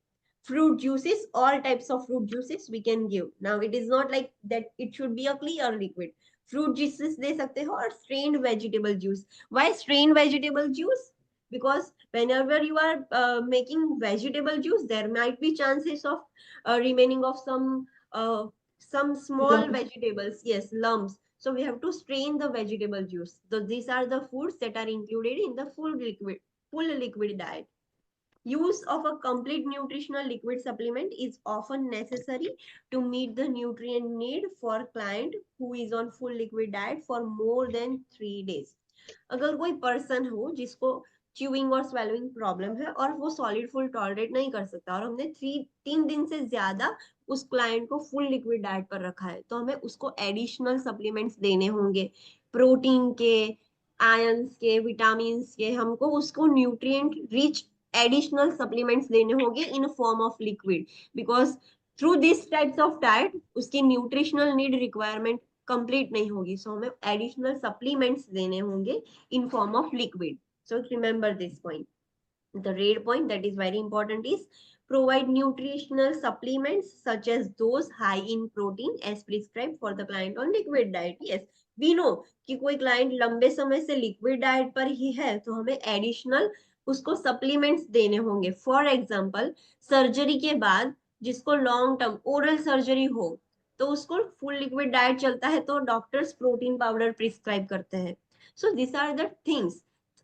fruit juices, all types of fruit juices we can give. Now it is not like that it should be a clear liquid. Fruit juices दे सकते हो और strained vegetable juice. Why strained vegetable juice? Because whenever you are making vegetable juice, there might be chances of remaining of some small Lumps. vegetables. Yes, lumps. So we have to strain the vegetable juice. So these are the foods that are included in the full liquid diet. Use of a complete nutritional liquid supplement is often necessary to meet the nutrient need for client who is on full liquid diet for more than 3 days. अगर कोई person हो जिसको chewing और swallowing problem है और वो solid food tolerate नहीं कर सकता और हमने 3 दिन से ज्यादा उस क्लाइंट को फुल लिक्विड डाइट पर रखा है, तो हमें उसको एडिशनल सप्लीमेंट्स देने होंगे, प्रोटीन के, आयंस के, विटामिन के। हमको उसको न्यूट्रिएंट रिच additional supplements देने होंगे in form of liquid, because through these types of diet उसकी nutritional need requirement कंप्लीट नहीं होगी, सो हमें एडिशनल सप्लीमेंट्स देने होंगे in form of liquid. So remember this point. The red point that is very important is provide nutritional supplements such as those high in protein as prescribed for the client on liquid diet. Yes, we know कि कोई client लंबे समय से liquid diet पर ही है तो हमें additional उसको supplements देने होंगे. For example, सर्जरी के बाद जिसको लॉन्ग टर्म ओरल सर्जरी हो तो उसको फुल लिक्विड डाइट चलता है तो डॉक्टर्स प्रोटीन पाउडर प्रिस्क्राइब करते हैं. So this are the things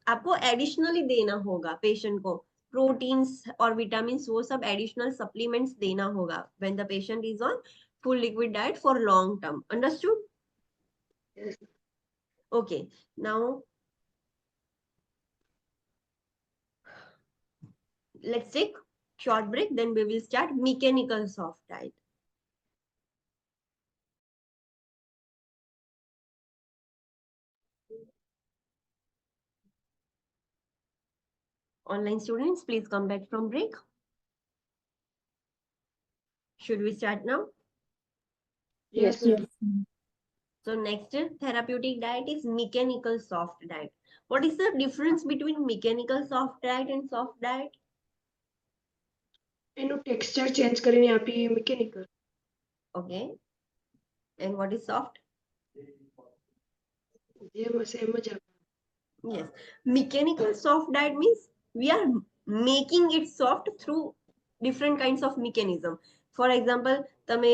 आपको एडिशनली देना होगा पेशेंट को. प्रोटीन्स और विटामिन वो सब एडिशनल सप्लीमेंट्स देना होगा when the patient is on full liquid diet for long term. Understood? Yes. Okay, now let's take short break, then we will start mechanical soft diet. Online students, please come back from break. Should we start now? Yes. So next therapeutic diet is mechanical soft diet. What is the difference between mechanical soft diet and soft diet? એનું texture change કરીને આપી mechanical. Okay. And what is soft? જેમ હશે એમ જ આપે. Yes. Mechanical soft diet means we are making it soft through different kinds of mechanism. For example, તમે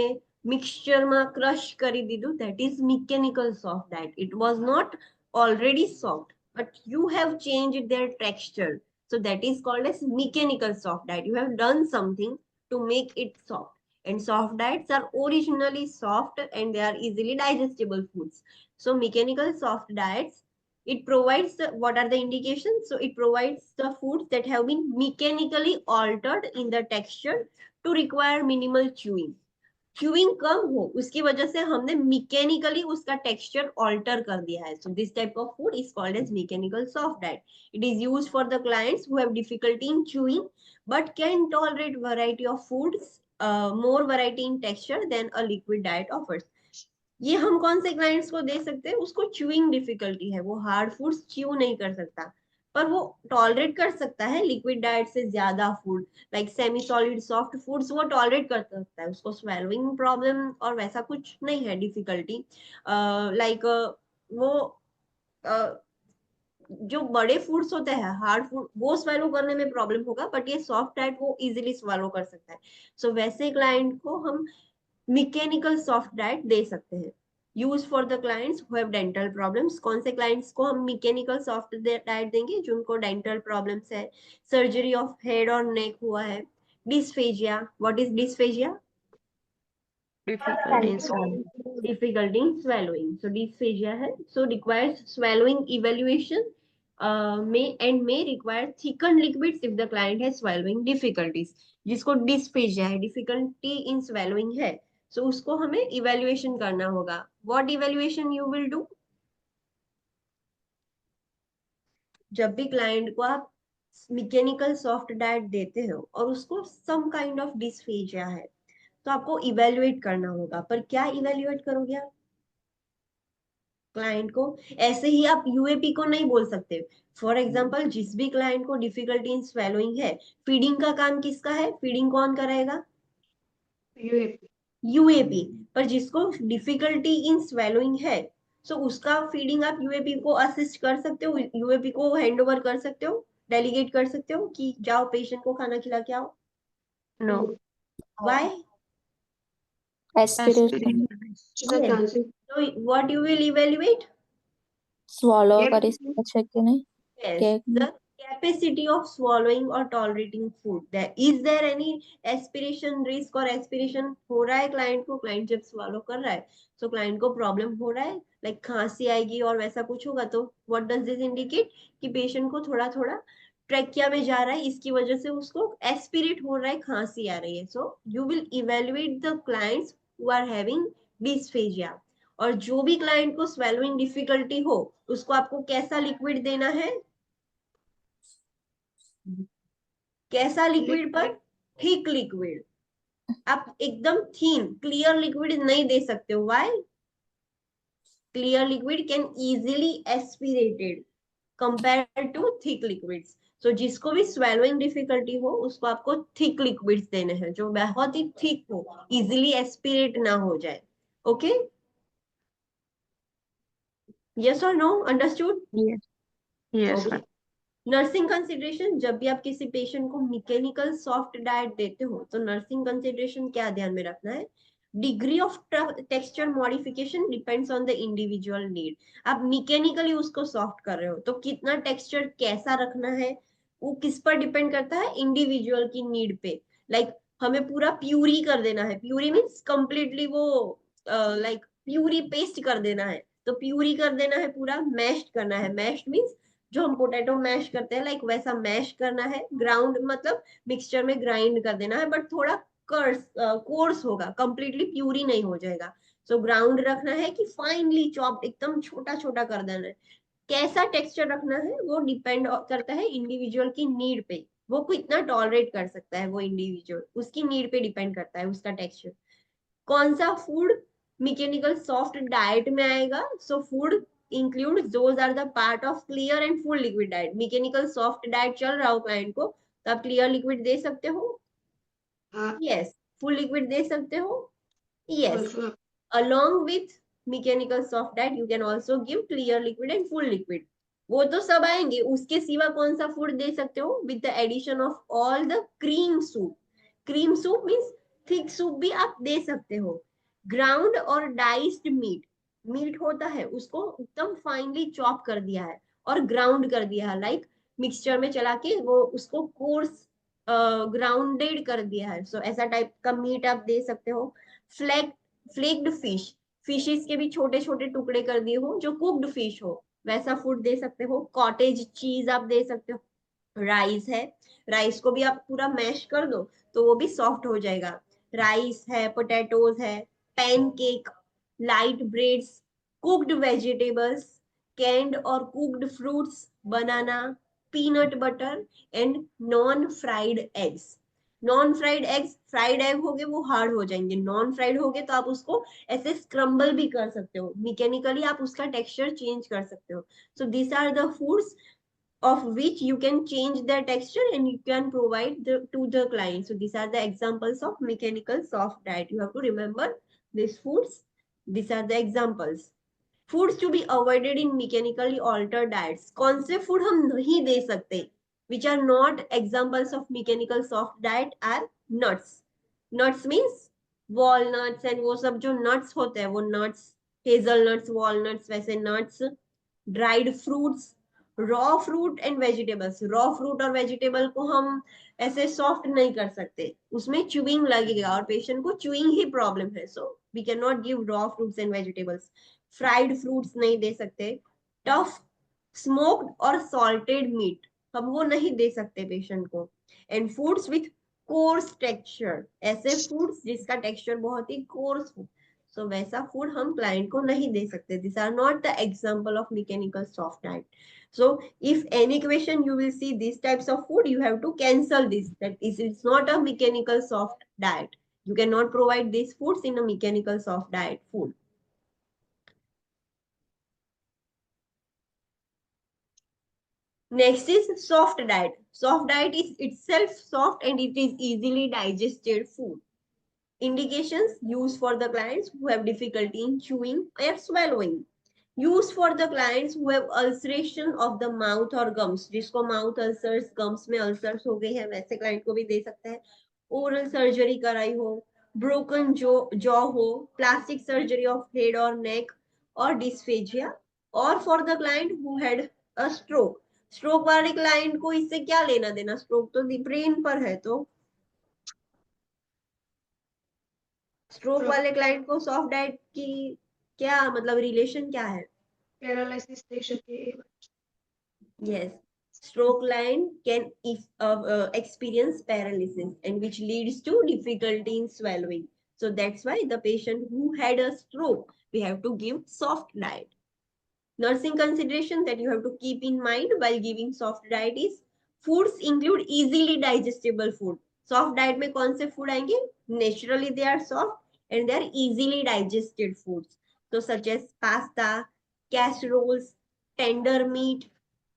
mixture માં crush કરી દીધું, that is mechanical soft diet. It was not already soft, but you have changed their texture. So that is called as mechanical soft diet. You have done something to make it soft. And soft diets are originally soft and they are easily digestible foods. So mechanical soft diets, it provides what are the indications? So it provides the foods that have been mechanically altered in the texture to require minimal chewing. Chewing कम हो उसकी वजह से हमने mechanically उसका texture alter कर दिया है. So this type of food is called as mechanical soft diet. It is used for the clients who have difficulty in chewing but can tolerate variety of foods, more variety in texture than a liquid diet offers. ये हम कौन से clients को दे सकते हैं? उसको chewing difficulty है, वो हार्ड फूड्स च्यू नहीं कर सकता पर वो टॉलरेट कर सकता है लिक्विड डाइट से ज्यादा food, like semi solid soft foods वो टॉलरेट कर सकता है, उसको स्वेलिंग प्रॉब्लम और वैसा कुछ नहीं है डिफिकल्टी. लाइक वो जो बड़े फूड्स होते हैं हार्ड फूड वो स्वेलो करने में प्रॉब्लम होगा बट ये सॉफ्ट डाइट वो इजीली स्वेलो कर सकता है. सो वैसे क्लाइंट को हम मैकेनिकल सॉफ्ट डाइट दे सकते हैं. Use for the clients who have dental problems. कौन से क्लाइंट्स को हम मैकेनिकल सॉफ्ट डाइट देंगे? जिनको डेंटल प्रॉब्लम्स है, सर्जरी ऑफ हेड और नेक हुआ है, dysphagia. What is dysphagia? Difficulty in swallowing. Difficulty in swallowing. So dysphagia है, so requires swallowing evaluation, may require thickened liquids if the client has swallowing difficulties. जिसको dysphagia है, difficulty in swallowing है, so उसको हमें evaluation करना होगा. What evaluation you will do? जब भी client को आप मैकेनिकल सॉफ्ट डाइट देते हो और उसको सम काइंड ऑफ डिस्फेजिया है तो आपको इवेल्युएट करना होगा. पर क्या इवेल्युएट करोगे आप? क्लाइंट को ऐसे ही आप यूएपी को नहीं बोल सकते. फॉर एग्जांपल जिस भी क्लाइंट को डिफिकल्टी इन स्वेलोइंग है, फीडिंग का काम किसका है? फीडिंग कौन कराएगा? યુએપી. यूएपी. पर जिसको डिफिकल्टी इन स्वेलोइंग है सो उसका फीडिंग आप यूएपी को असिस्ट कर सकते हो, यूएपी को हैंड ओवर कर सकते हो, डेलीगेट कर सकते हो कि जाओ पेशेंट को खाना खिला के आओ. No. व्हाई? એસ્પિરેશન એના chances So what you will evaluate? સ્વોલો કરી શકે છે કે નહીં? Yes, Okay. the capacity of swallowing or tolerating food. Is there any aspiration risk or aspiration हो रहा है क्लाइंट को? क्लाइंट जब swallow कर रहा है तो क्लाइंट को प्रॉब्लम हो रहा है, लाइक खांसी आएगी और वैसा कुछ होगा तो what does this indicate? कि पेशेंट को थोड़ा थोड़ा ट्रैकिया में जा रहा है, इसकी वजह से उसको एस्पिरेट हो रहा है, खांसी आ रही है. So you will evaluate the clients who are having dysphagia. और जो भी क्लाइंट को स्वेलोइंग डिफिकल्टी हो उसको आपको कैसा लिक्विड देना है? कैसा लिक्विड? पर थिक लिक्विड. आप एकदम थीन क्लियर लिक्विड नहीं दे सकते हो. Why? Clear liquid can easily aspirated compared to thick liquids. So जिसको भी swallowing difficulty हो उसको आपको thick liquids देने हैं जो बहुत ही thick हो, easily aspirate ना हो जाए. Okay? Yes or no? Understood? Yes. Yes, Okay. ma'am. Nursing consideration, जब भी आप किसी पेशेंट को मैकेनिकल सॉफ्ट डाइट देते हो तो नर्सिंग कंसिडरेशन क्या ध्यान में रखना है? Degree of texture modification depends on the individual need. आप मैकेनिकली उसको सॉफ्ट कर रहे हो तो कितना टेक्सचर कैसा रखना है वो किस पर डिपेंड करता है? इंडिविजुअल की नीड पे. लाइक हमें पूरा प्यूरी कर देना है, प्यूरी मीन्स कंप्लीटली वो लाइक प्यूरी पेस्ट कर देना है, तो प्यूरी कर देना है, पूरा मैश्ड करना है. मैश्ड मीन्स जो हम पोटैटो मैश करते हैं लाइक वैसा मैश करना है. ग्राउंड मतलब मिक्सचर में ग्राइंड कर देना है, बट थोड़ा कोर्स होगा, कंप्लीटली प्यूरी नहीं हो जाएगा. सो ग्राउंड रखना है कि फाइनली चॉप्ड, एकदम छोटा छोटा कर देना है. कैसा टेक्सचर रखना है वो डिपेंड करता है इंडिविजुअल की नीड पे. वो कितना टॉलरेट कर सकता है वो इंडिविजुअल, उसकी नीड पे डिपेंड करता है उसका टेक्सचर. कौन सा फूड मैकेनिकल सॉफ्ट डाइट में आएगा? So food includes those are the part of clear and full liquid diet. Mechanical soft diet चल रहा हो क्लाइंट को तो आप क्लियर लिक्विड दे सकते हो. हाँ यस. फुल लिक्विड दे सकते हो. Yes. also along with mechanical soft diet you can also give clear liquid and full liquid. वो तो सब आएंगे. उसके सिवा कौन सा फूड दे सकते हो? with the addition of all the cream soup. Cream soup means thick soup भी आप दे सकते हो. ग्राउंड और डाइस्ड मीट, मीट होता है उसको एकदम फाइनली चॉप कर दिया है और ग्राउंड कर दिया है, लाइक मिक्सचर में चला के वो उसको कोर्स ग्राउंडेड कर दिया है. सो ऐसा टाइप का मीट आप दे सकते हो. फ्लेक्ड फिश, फिशेस के भी छोटे छोटे टुकड़े कर दिए हो जो कुक्ड फिश हो, वैसा फूड दे सकते हो. कॉटेज चीज आप दे सकते हो. राइस है, राइस को भी आप पूरा मैश कर दो तो वो भी सॉफ्ट हो जाएगा. राइस है, पोटैटोज है, pancake, light breads, cooked vegetables, canned और cooked fruits, banana, peanut butter and non fried eggs. Non fried eggs, fried egg हो गए वो हार्ड हो जाएंगे, नॉन फ्राइड हो गए तो आप उसको ऐसे स्क्रम्बल भी कर सकते हो, मैकेनिकली आप उसका टेक्सचर चेंज कर सकते हो. So this are the foods of which you can change the texture and you can provide to the client. So these are the examples of mechanical soft diet. You have to remember these foods. These are the examples. Foods to be avoided in mechanically altered diets. कौन से food हम नहीं दे सकते? Which are not examples of mechanical soft diet are nuts. Nuts means walnuts and वो सब जो nuts होते हैं वो nuts, hazelnuts, walnuts, वैसे nuts. Dried fruits, raw fruit and vegetables. Raw fruit और वेजिटेबल को हम ऐसे सॉफ्ट नहीं कर सकते, उसमें च्यूइंग लगेगा और पेशेंट को च्यूइंग ही प्रॉब्लम है. So we can not give raw fruits and vegetables. Fried fruits नहीं दे सकते. टफ स्मोक्ड और सॉल्टेड मीट हम वो नहीं दे सकते पेशेंट को. And foods with coarse texture, ऐसे फूड्स जिसका टेक्सचर बहुत ही कोर्स हो, सो वैसा फूड हम क्लाइंट को नहीं दे सकते. This are not the example of mechanical soft diet. So if any question you will see these types of food, you have to cancel this. That is, it's not a mechanical soft diet. You cannot provide these foods in a mechanical soft diet food. Next is soft diet. Soft diet is itself soft and it is easily digested food. Indications: used for the clients who have difficulty in chewing or swallowing. Use for the clients who have ulceration of the mouth or gums. जिसको mouth ulcers, gums में ulcers हो गई है वैसे client को भी दे सकते हैं. Oral surgery कराई हो, broken jaw हो, plastic surgery of head or neck और dysphagia. और for the client who had a stroke. Stroke वाले client को इससे क्या लेना देना? Stroke तो brain पर है, तो stroke वाले client को soft diet की क्या मतलब relation क्या है? पैरालिसिस दे सके. Yes, stroke line can experience paralysis and which leads to difficulty in swallowing. So that's why the patient who had a stroke, we have to give soft diet. Nursing consideration that you have to keep in mind while giving soft diet is foods include easily digestible food. Soft diet में कौन से food आएंगे? Naturally they are soft and they are easily digested foods. तो such as pasta, casseroles, tender meat,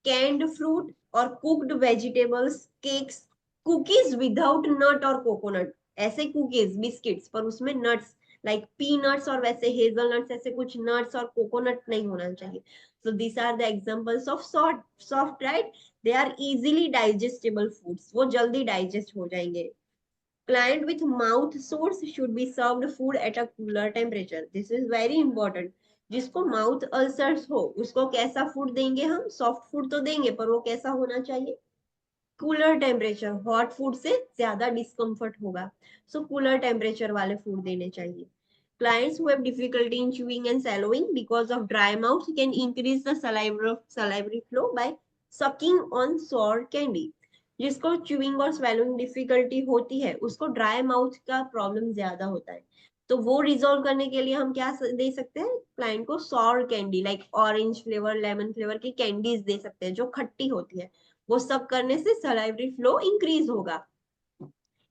canned fruit और cooked vegetables, cakes, cookies without nut और coconut, ऐसे cookies, biscuits पर उसमें nuts like peanuts और वैसे hazelnuts, ऐसे कुछ nuts और coconut नहीं होना चाहिए. So these are the examples of soft, right? They are easily digestible foods. वो जल्दी digest हो जाएंगे. Client with mouth sores should be served food at a cooler temperature. This is very important. जिसको mouth ulcers हो उसको कैसा food देंगे हम? सॉफ्ट फूड तो देंगे पर वो कैसा होना चाहिए? Cooler temperature. हॉट फूड से ज्यादा डिस्कम्फर्ट होगा, सो कूलर टेम्परेचर वाले फूड देने चाहिए. Clients who have difficulty in chewing and swallowing because of dry mouth can increase the salivary flow by sucking on sour candy. जिसको च्यूइंग और swallowing difficulty होती है उसको ड्राई माउथ का प्रॉब्लम ज्यादा होता है, तो वो रिजोल्व करने के लिए हम क्या दे सकते हैं? क्लाइंट को sour candy like orange flavour, lemon flavour की कैंडीज दे सकते हैं जो खट्टी होती है. वो सब करने से सलाइवरी फ्लो इंक्रीज होगा.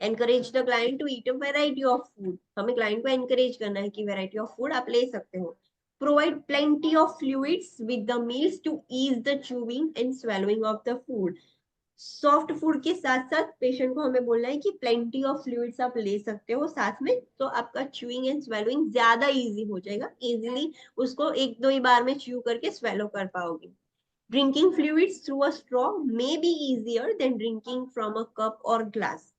Encourage the client to eat a variety of food. हमें क्लाइंट को एनकरेज करना है कि वेराइटी ऑफ फूड आप ले सकते हो. Provide plenty of fluids with the meals to ease the chewing and swallowing of the food. Soft food के साथ साथ पेशेंट को हमें बोलना है कि प्लेंटी ऑफ फ्लूइड्स आप ले सकते हो साथ में, तो आपका च्यूइंग एंड स्वेलोइंग ज्यादा इजी हो जाएगा. इजीली उसको एक दो ही बार में च्यू करके स्वेलो कर पाओगे. Drinking fluids through a straw may be easier than drinking from a cup or glass.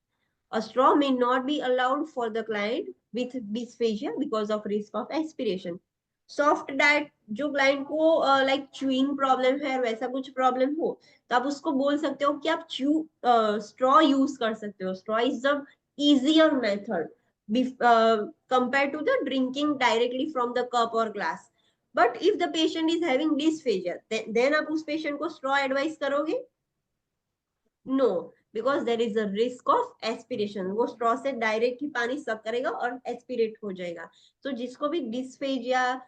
A straw may not be allowed for the client with dysphagia because of risk of aspiration. Soft diet जो client को like chewing problem है वैसा कुछ problem हो तो आप उसको बोल सकते हो कि आप स्ट्रॉ यूज कर सकते हो. Straw is the easier method compared to the drinking directly from the cup or glass. But if the patient is having dysphagia, then आप उस patient को straw advise करोगे? No, because there is a risk of aspiration. वो straw से direct ही पानी suck करेगा और aspirate हो जाएगा. तो जिसको भी dysphagia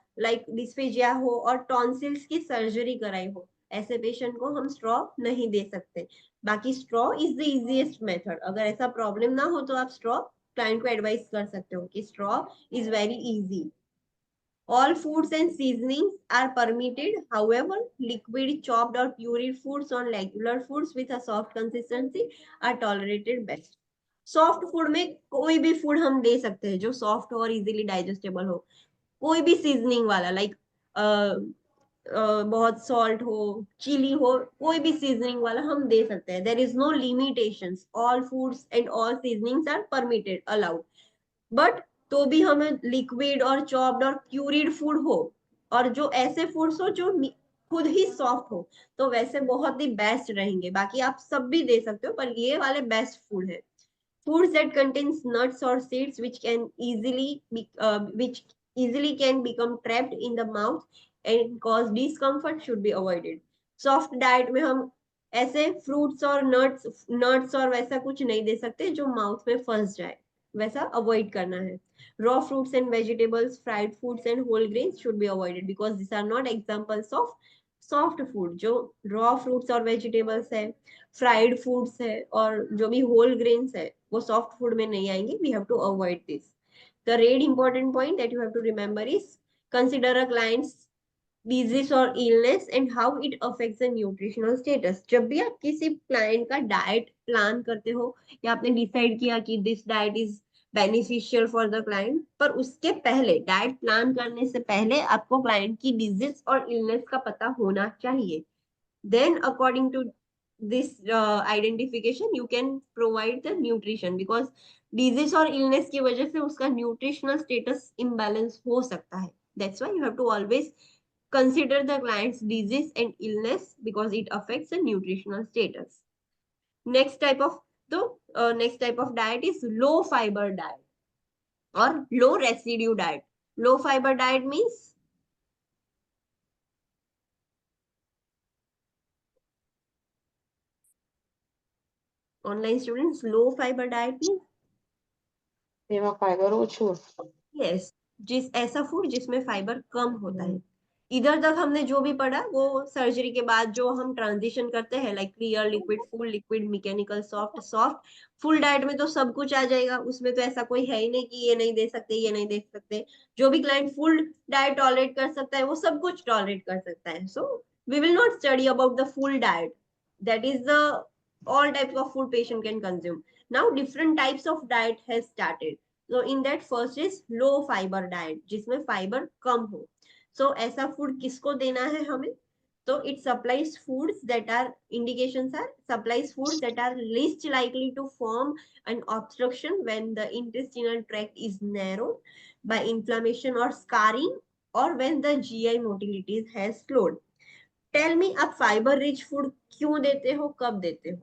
हो और tonsils की सर्जरी कराई हो ऐसे पेशेंट को हम straw नहीं दे सकते. बाकी straw is the easiest method. अगर ऐसा प्रॉब्लम ना हो तो आप straw क्लाइंट को एडवाइस कर सकते हो कि straw is very easy. All foods and seasonings are permitted. However, liquid, chopped or pureed foods on regular foods with a soft consistency are tolerated best. Soft food में कोई भी food हम दे सकते हैं जो सॉफ्ट और इजीली डाइजेस्टेबल हो. कोई भी सीजनिंग वाला लाइक बहुत सॉल्ट हो, चिली हो, कोई भी सीजनिंग वाला हम दे सकते हैं. There is no limitations. All foods and all seasonings are permitted, allowed. But तो भी हमें लिक्विड और चॉप्ड और प्यूरिड फूड हो और जो ऐसे फूड्स हो जो खुद ही सॉफ्ट हो तो वैसे बहुत ही बेस्ट रहेंगे. बाकी आप सब भी दे सकते हो पर ये वाले बेस्ट फूड है. Foods that contains nuts or seeds which easily can become trapped in the mouth and cause discomfort should be avoided. Soft diet में हम ऐसे fruits और nuts और वैसा कुछ नहीं दे सकते जो माउथ में फंस जाए, वैसा अवॉइड करना है. Raw fruits and vegetables, fried foods and whole grains should be avoided because these are not examples of soft food. जो रॉ फ्रूट्स और वेजिटेबल्स है, फ्राइड फूड्स है और जो भी होल ग्रेन्स है वो सॉफ्ट फूड में नहीं आएंगे. We have to avoid this. The red important point that you have to remember is consider a clients disease or illness and how it affects the nutritional status. जब भी आप किसी client का diet plan करते हो या आपने decide किया कि this diet is beneficial for the client, पर उसके पहले डाइट प्लान करने से पहले आपको क्लाइंट की डिजीज और इलनेस का पता होना चाहिए. Then according to this identification you can provide the nutrition because disease और illness की वजह से उसका nutritional status imbalance हो सकता है. That's why you have to always consider the client's disease and illness because it affects the nutritional status. Next type of diet is low fiber diet or low residue diet. Low fiber diet means online students, low fiber diet means તેમાં fibre ઓછું. yes, जिस ऐसा food जिसमें fibre कम होता है. इधर तक हमने जो भी पढ़ा वो सर्जरी के बाद जो हम ट्रांजिशन करते हैं, like clear, liquid, full liquid, mechanical, soft, soft. Full diet में तो सब कुछ आ जाएगा, उसमें तो ऐसा कोई है ही नहीं कि ये नहीं दे सकते, ये नहीं दे सकते। जो भी क्लाइंट फुल डाइट टॉलरेट कर सकता है वो सब कुछ टॉलरेट कर सकता है। So we will not study about the full diet, that is the all types of food patient can consume. Now different types of diet has started. So in that first is low fiber diet, जिसमें fibre कम हो। So ऐसा food किसको देना है हमें? तो it supplies foods that are, indications are supplies foods that are least likely to form an obstruction when the intestinal tract is narrowed by inflammation or scarring, or when the GI motility has slowed. Tell me, आप fibre rich food क्यों देते हो, कब देते हो?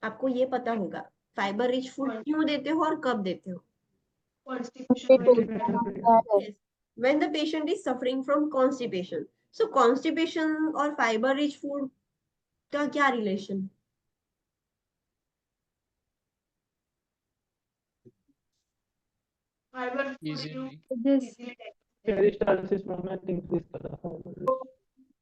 आपको ये पता होगा फाइबर रिच फूड क्यों देते हो और कब देते हो? कॉन्स्टिपेशन वगैरह। Yes, when the patient is suffering from constipation. So constipation और fiber rich food का क्या relation? Fibre Easily. This peristalsis movement increase कर रहा है।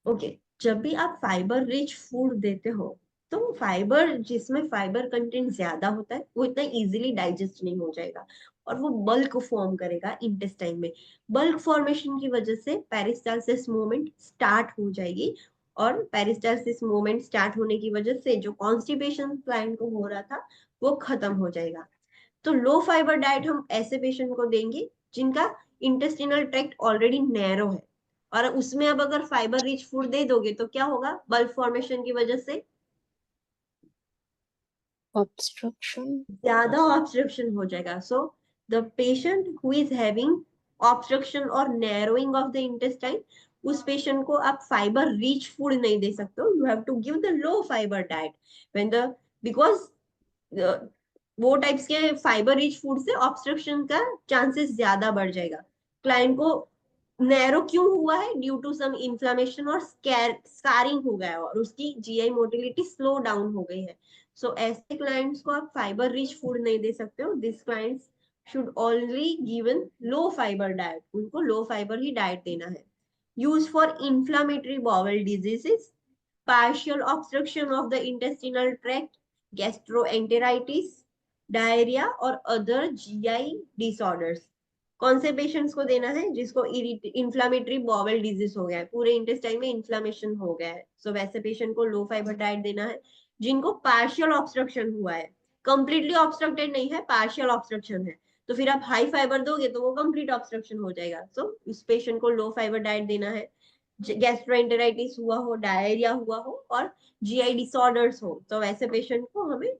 ओके, जब भी आप फाइबर रिच फूड देते हो तो फाइबर, जिसमें फाइबर कंटेंट ज्यादा होता है, वो इतना इजीली डाइजेस्ट नहीं हो जाएगा और वो बल्क फॉर्म करेगा इंटेस्टाइन में। बल्क फॉर्मेशन की वजह से पेरिस्टालसिस मूवमेंट स्टार्ट हो जाएगी, और पेरिस्टालसिस मूवमेंट स्टार्ट होने की वजह से जो कॉन्स्टिपेशन क्लाइंट को हो रहा था वो खत्म हो जाएगा। तो लो फाइबर डाइट हम ऐसे पेशेंट को देंगे जिनका इंटेस्टिनल ट्रैक्ट ऑलरेडी नैरो है, और उसमें अब अगर फाइबर रिच फूड दे दोगे तो क्या होगा? बल्क फॉर्मेशन की वजह से ऑब्स्ट्रक्शन। ज्यादा ऑब्स्ट्रक्शन हो जाएगा। So the patient who is having obstruction और नैरोइंग ऑफ द इंटेस्टाइन, उस पेशेंट को आप फाइबर रिच फूड नहीं दे सकते हो। You have to give the low fibre diet when the, because वो टाइप्स के फाइबर रिच फूड से ऑब्स्ट्रक्शन का चांसेस ज्यादा बढ़ जाएगा। क्लाइंट को नैरो क्यों हुआ है? ड्यू टू सम इन्फ्लामेशन और स्कारिंग हो गया है, और उसकी जीआई मोटिलिटी स्लो डाउन हो गई है। सो ऐसे क्लाइंट्स को आप फाइबर रिच फूड नहीं दे सकते हो। This clients should only given low fibre diet, उनको लो फाइबर ही डाइट देना है। Use for inflammatory bowel diseases, partial obstruction of the intestinal tract, gastroenteritis, diarrhoea और अदर जीआई डिसऑर्डर्स। कौन से पेशेंट्स को देना है? जिसको इंफ्लामेटरी बॉवल डिजीज हो गया है, पूरे इंटेस्टाइन में इन्फ्लामेशन हो गया है। सो वैसे पेशेंट को लो फाइबर डाइट देना है। जिनको पार्शियल ऑब्स्ट्रक्शन हुआ है, कंप्लीटली ऑब्स्ट्रक्टेड नहीं है, पार्शियल ऑब्स्ट्रक्शन है, तो फिर आप हाई फाइबर दोगे तो वो कंप्लीट ऑब्स्ट्रक्शन हो जाएगा। सो उस पेशेंट को लो फाइबर डाइट देना है। गैस्ट्रोएंटेराइटिस हुआ हो, डायरिया हुआ हो और जीआई डिसऑर्डर्स हो, तो वैसे पेशेंट को हमें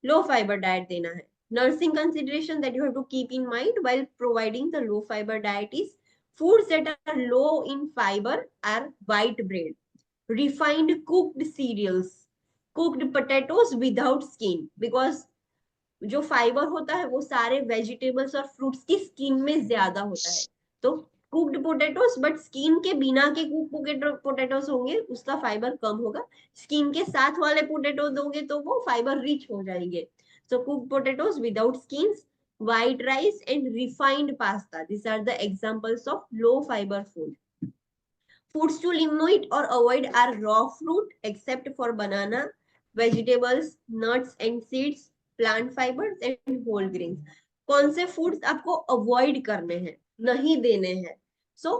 low fiber diet देना है। Nursing consideration that you have to keep in mind while providing the low fiber diet is foods that are low in fiber are white bread, refined cooked cereals, cooked potatoes without skin, because जो fibre होता है वो सारे vegetables और fruits की skin में ज्यादा होता है। तो कुक्ड पोटैटोस, बट स्किन के बिना के कुक पोटैटोस होंगे, उसका फाइबर कम होगा। स्किन के साथ वाले पोटैटो दोगे तो वो फाइबर रिच हो जाएंगे। So cook potatoes without skins, white rice and refined pasta, these are the examples of low fiber food. Foods to limit or avoid are raw fruit except for banana, vegetables, nuts and seeds, plant fibers and whole grains. कौन से foods आपको avoid करने हैं, नहीं देने हैं? So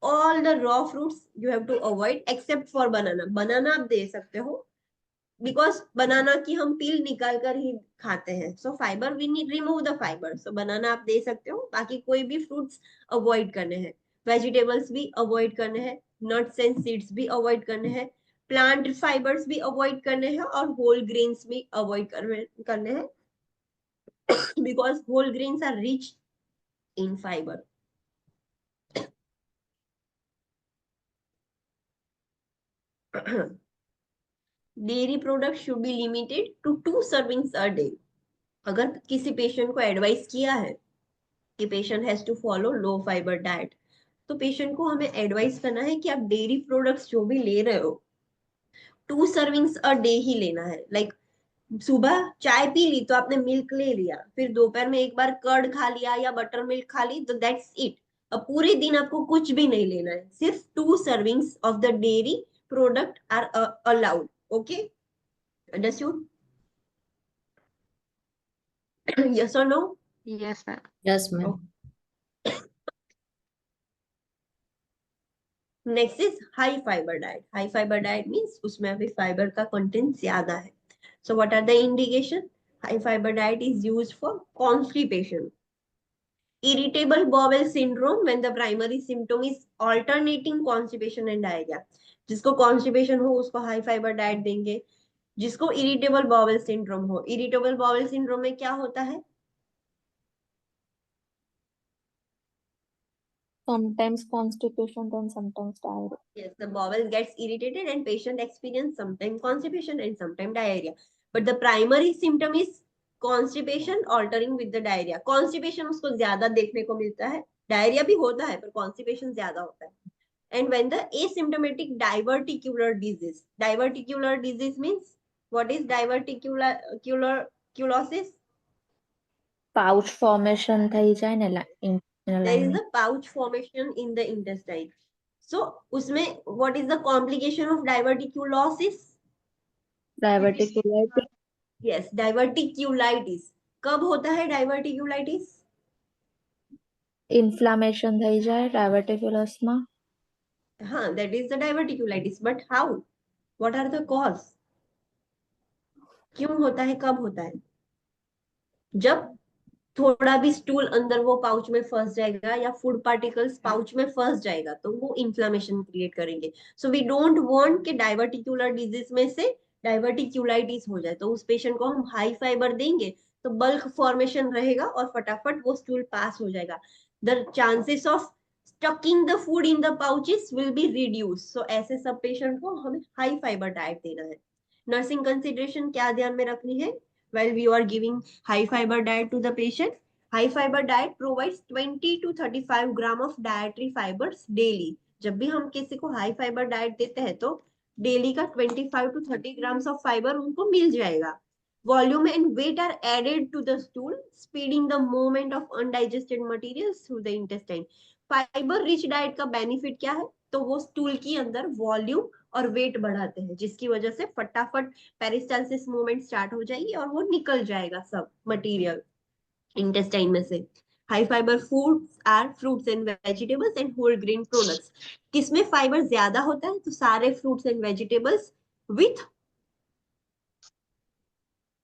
all the raw fruits you have to avoid except for banana. Banana आप दे सकते हो बिकॉज बनाना की हम पील निकाल कर ही खाते हैं। So fibre we need remove the fibre, so banana आप दे सकते हो। बाकी कोई भी फ्रूट्स अवॉइड करने हैं। वेजिटेबल्स भी अवॉइड करने हैं, नट्स एंड सीड्स भी अवॉइड करने हैं, प्लांट फाइबर्स भी अवॉइड करने हैं और होल ग्रेन्स भी अवॉइड करने हैं, because whole grains are rich in fibre. Dairy product should be limited to 2 servings a day. अगर किसी पेशेंट को एडवाइस किया है कि patient has to follow low fibre diet, तो पेशेंट को हमें एडवाइस करना है कि आप डेयरी प्रोडक्ट्स जो भी ले रहे हो 2 सर्विंग्स अ डे ही लेना है। लाइक सुबह चाय पी ली तो आपने मिल्क ले लिया, फिर दोपहर में एक बार कर्ड खा लिया या बटर मिल्क खा ली, तो दैट्स इट। अब पूरे दिन आपको कुछ भी नहीं लेना है, सिर्फ 2 servings of the dairy product are allowed. Okay, understood? Yes और no? Yes, ma'am. Yes, ma'am. Next is high fibre diet. High fibre diet means उसमें अभी फाइबर का कंटेंट ज्यादा है. So what are the indication? High fibre diet is used for constipation, irritable bowel syndrome when the primary symptom is alternating constipation and diarrhea. जिसको constipation हो उसको high fiber diet देंगे. जिसको irritable bowel syndrome हो, irritable bowel syndrome में क्या होता है? Sometimes constipation, then sometimes diarrhea. Yes, the bowel gets irritated and patient experience sometimes constipation and sometimes diarrhea. But the primary symptom is constipation altering with the diarrhea. Constipation उसको ज्यादा देखने को मिलता है, डायरिया भी होता है पर constipation ज्यादा होता है. And when the asymptomatic diverticular disease means what is diverticulosis? Pouch formation થઈ જાય ને inner There is lining. a pouch formation in the intestine. So उसमें what is the complication of diverticulosis? Diverticulitis. Yes, diverticulitis. कब होता है diverticulitis? Inflammation થઈ જાય diverticulus માં. हाँ, that is the diverticulitis. But how? What are the cause? क्यों होता है, कब होता है? जब थोड़ा भी स्टूल अंदर वो पाउच में फंस जाएगा या फूड पार्टिकल्स पाउच में फंस जाएगा तो वो इन्फ्लामेशन क्रिएट करेंगे. सो वी डोंट वांट कि डाइवर्टिकुलर डिजीज में से डाइवर्टिक्यूलाइटिस हो जाए. तो उस पेशेंट को हम हाई फाइबर देंगे तो बल्क फॉर्मेशन रहेगा और फटाफट वो स्टूल पास हो जाएगा. The chances of sticking the food in the pouches will be reduce. So ऐसे सब पेशेंट को हमें हाई फाइबर डाइट देना है. नर्सिंग कंसिडरेशन क्या ध्यान में रखनी है while we are giving high fiber diet to the patient? High fiber diet provides 20 to 35 gram of dietary fibers daily. जब भी हम किसी को हाई फाइबर डाइट देते हैं तो डेली का 25 to 30 grams of fiber उनको मिल जाएगा. Volume and weight are added to the stool, speeding the movement of undigested materials through the intestine. Fibre rich diet का बेनिफिट क्या है? तो वो स्टूल के अंदर वॉल्यूम और वेट बढ़ाते हैं जिसकी वजह से फटाफट पेरिस्टालसिस मूवमेंट स्टार्ट हो जाएगी और वो निकल जाएगा सब मटेरियल इंटेस्टाइन में से. High fibre foods are fruits and vegetables and whole grain products. किसमें फाइबर ज्यादा होता है? तो सारे fruits and vegetables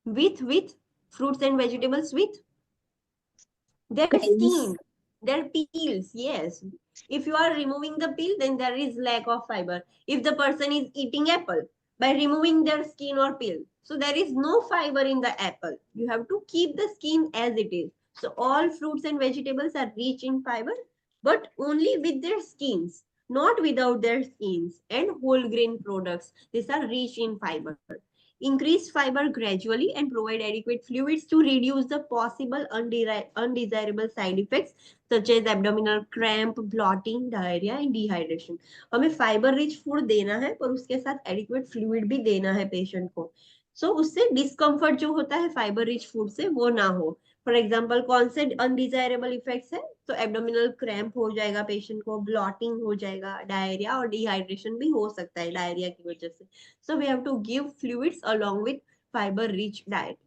with fruits and vegetables with their skin, their peels. Yes, if you are removing the peel then there is lack of fiber. If the person is eating apple by removing their skin or peel, so there is no fiber in the apple. You have to keep the skin as it is. So all fruits and vegetables are rich in fiber but only with their skins, not without their skins. And whole grain products, these are rich in fiber. Increase fiber gradually and provide adequate fluids to reduce the possible undesirable side effects such as abdominal cramp, bloating, diarrhea and dehydration. हमें fibre rich food देना है पर उसके साथ adequate fluid भी देना है patient को. सो उससे डिस्कम्फर्ट जो होता है फाइबर रिच फूड से वो ना हो. फॉर एग्जाम्पल कौन से अनडिजायरेबल इफेक्ट्स है? तो एब्डोमिनल क्रैम्प हो जाएगा पेशेंट को, ब्लॉटिंग हो जाएगा, डायरिया और डिहाइड्रेशन भी हो सकता है डायरिया की वजह से. So we have to give fluids along with fiber rich diet.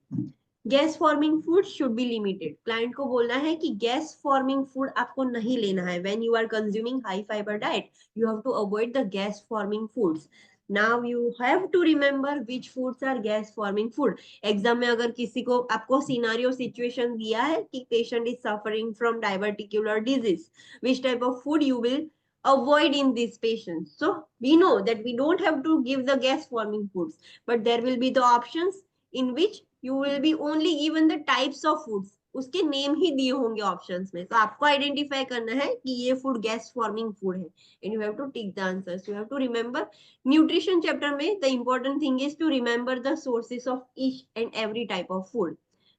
Gas forming food should be limited. Client को बोलना है कि गैस फॉर्मिंग फूड आपको नहीं लेना है. When you are consuming high fibre diet you have to avoid the gas forming foods. Now you have to remember which foods are gas forming food. Exam में अगर किसी को आपको सिनारियो सिचुएशन दिया है कि patient is suffering from diverticular disease, which type of food you will avoid in these patients? So we know that we don't have to give the gas forming foods, but there will be the options in which you will be only given the types of foods. उसके name ही दिए होंगे options में. तो आपको identify करना है कि ये फूड गैस फॉर्मिंग फूड है and you have to tick the answers. You have to remember. Nutrition chapter में the important thing is to remember the sources of each and every type of food.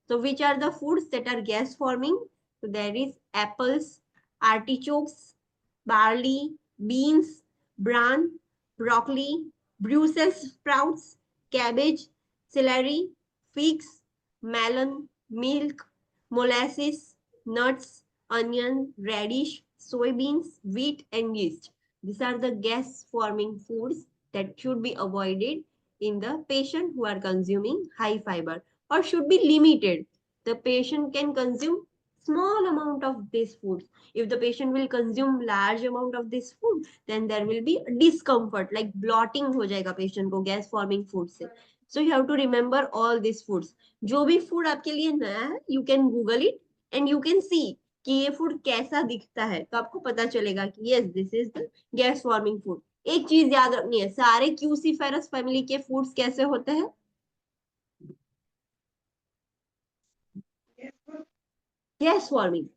So which are the foods that are gas forming? So there is apples, artichokes, barley, beans, bran, broccoli, Brussels sprouts, cabbage, celery, figs, melon, milk, molasses, nuts, onion, radish, soybeans, wheat, and yeast. These are the gas forming foods that should be avoided in the patient who are consuming high fiber, or should be limited. The patient can consume small amount of these foods. If the patient will consume large amount of this food, then there will be discomfort, like blotting हो जाएगा patient को gas forming food से. So you have to remember all these foods. जो भी food आपके लिए नया है, you can google it and you can see कि ये फूड कैसा दिखता है, तो आपको पता चलेगा कि yes this is the gas forming food. एक चीज याद रखनी है, सारे क्यूसीफेरस फैमिली के फूड्स कैसे होते हैं? Gas forming.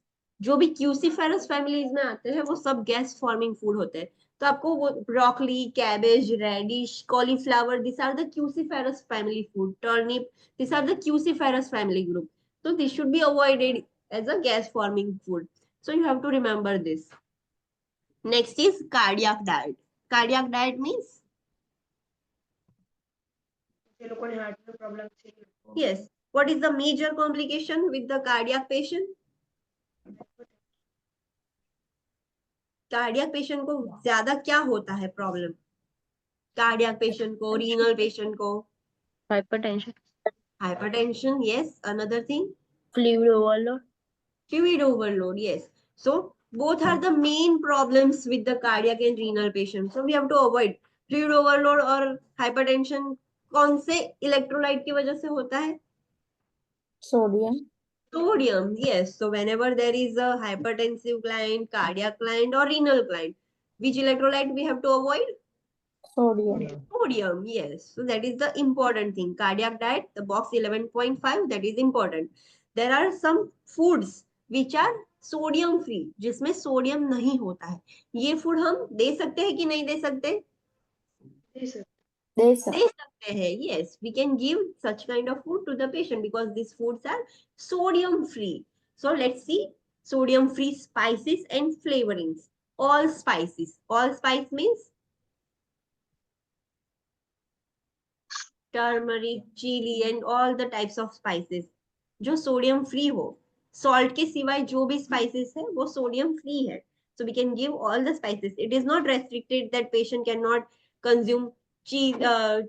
जो भी क्यूसीफेरस फैमिलीज में आते हैं वो सब गैस फॉर्मिंग फूड होते हैं. तो आपको वो broccoli, cabbage, radish, cauliflower, this are the cruciferous family food. Turnip, this are the cruciferous family group. So this should be avoided as a gas forming food. So you have to remember this. Next is cardiac diet. Cardiac diet means, જે લોકોને હાર્ટનો problem છે yes, what is the major complication with the cardiac patient? Cardiac patient को ज्यादा क्या होता है problem? Cardiac patient को, renal patient को, Hypertension. hypertension, yes. Another thing, Fluid overload. fluid overload, yes. So both are the main problems with the cardiac and renal patient. So we have to avoid fluid overload और hypertension. कौन से electrolyte की वजह से होता है? Sodium. Sodium, yes. So whenever there is a hypertensive client, cardiac client, or renal client, which electrolyte we have to avoid? Sodium. Sodium, yes. So that is the important thing. Cardiac diet, the box 11.5, that is important. There are some foods which are sodium free, जिसमें sodium नहीं होता है. ये food हम दे सकते हैं कि नहीं दे सकते? દે શકે दे सकते. दे सकते हैं. Yes, we can give such kind of food to the patient because these foods are sodium free. So let's see sodium free spices and flavorings. All spices. All spice means turmeric, chili and all the types of spices जो sodium free हो. Salt के सिवाय जो भी spices है वो sodium free है. So we can give all the spices. It is not restricted that patient cannot consume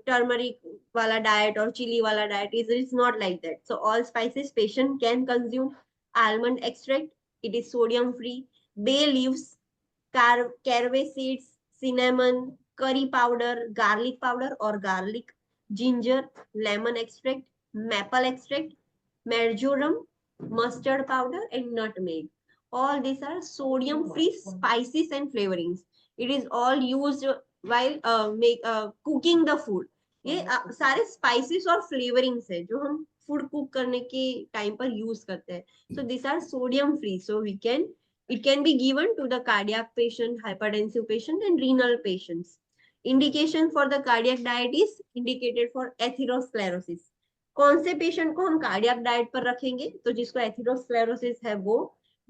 turmeric wala diet or chili wala diet. It's not like that. So all spices patient can consume. Almond extract, it is sodium free. Bay leaves, caraway seeds, cinnamon, curry powder, garlic powder or garlic, ginger, lemon extract, maple extract, marjoram, mustard powder and nutmeg. All these are sodium free spices and flavorings. It is all used while cooking the food. ये सारे spices और flavorings है जो हम food cook करने के time पर use करते हैं. So these are sodium free. So it can be given to the cardiac patient, hypertensive patient and renal patients. Indication for the cardiac diet is indicated for atherosclerosis. कौन से patient को हम cardiac diet पर रखेंगे? तो जिसको atherosclerosis है वो,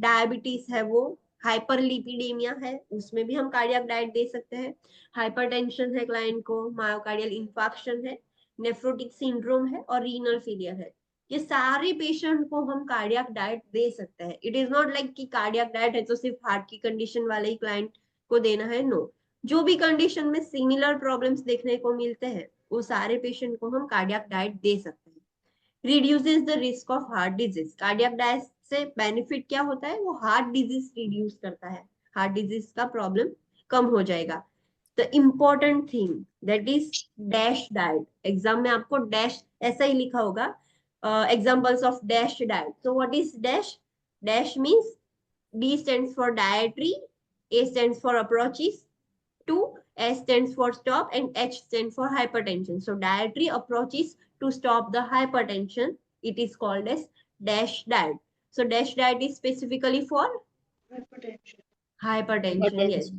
डायबिटीज है वो, हाइपरलिपिडेमिया है उसमें भी हम कार्डियक डाइट दे सकते हैं, हाइपरटेंशन है क्लाइंट को, मायोकार्डियल इंफार्क्शन है, नेफ्रोटिक सिंड्रोम है और रीनल फेलियर है. ये सारे पेशेंट को हम कार्डियक डाइट दे सकते हैं. इट इज नॉट लाइक कि कार्डियक डाइट है तो सिर्फ हार्ट की कंडीशन वाले ही क्लाइंट को देना है. नो, जो भी कंडीशन में सिमिलर प्रॉब्लम्स देखने को मिलते हैं वो सारे पेशेंट को हम कार्डियक डाइट दे सकते हैं. reduces the risk of heart disease. Cardiac diet से बेनिफिट क्या होता है? वो हार्ट डिजीज रिड्यूस करता है, हार्ट डिजीज का प्रॉब्लम कम हो जाएगा. The important thing that is dash diet. Exam में आपको डैश ऐसा ही लिखा होगा, examples of DASH diet. So what is dash? Dash means D stands for dietary, A stands for approaches to, S stands for stop and H stands for hypertension. So dietary approaches to stop the hypertension, it is called as DASH diet. So DASH diet is specifically for hypertension. hypertension. Yes,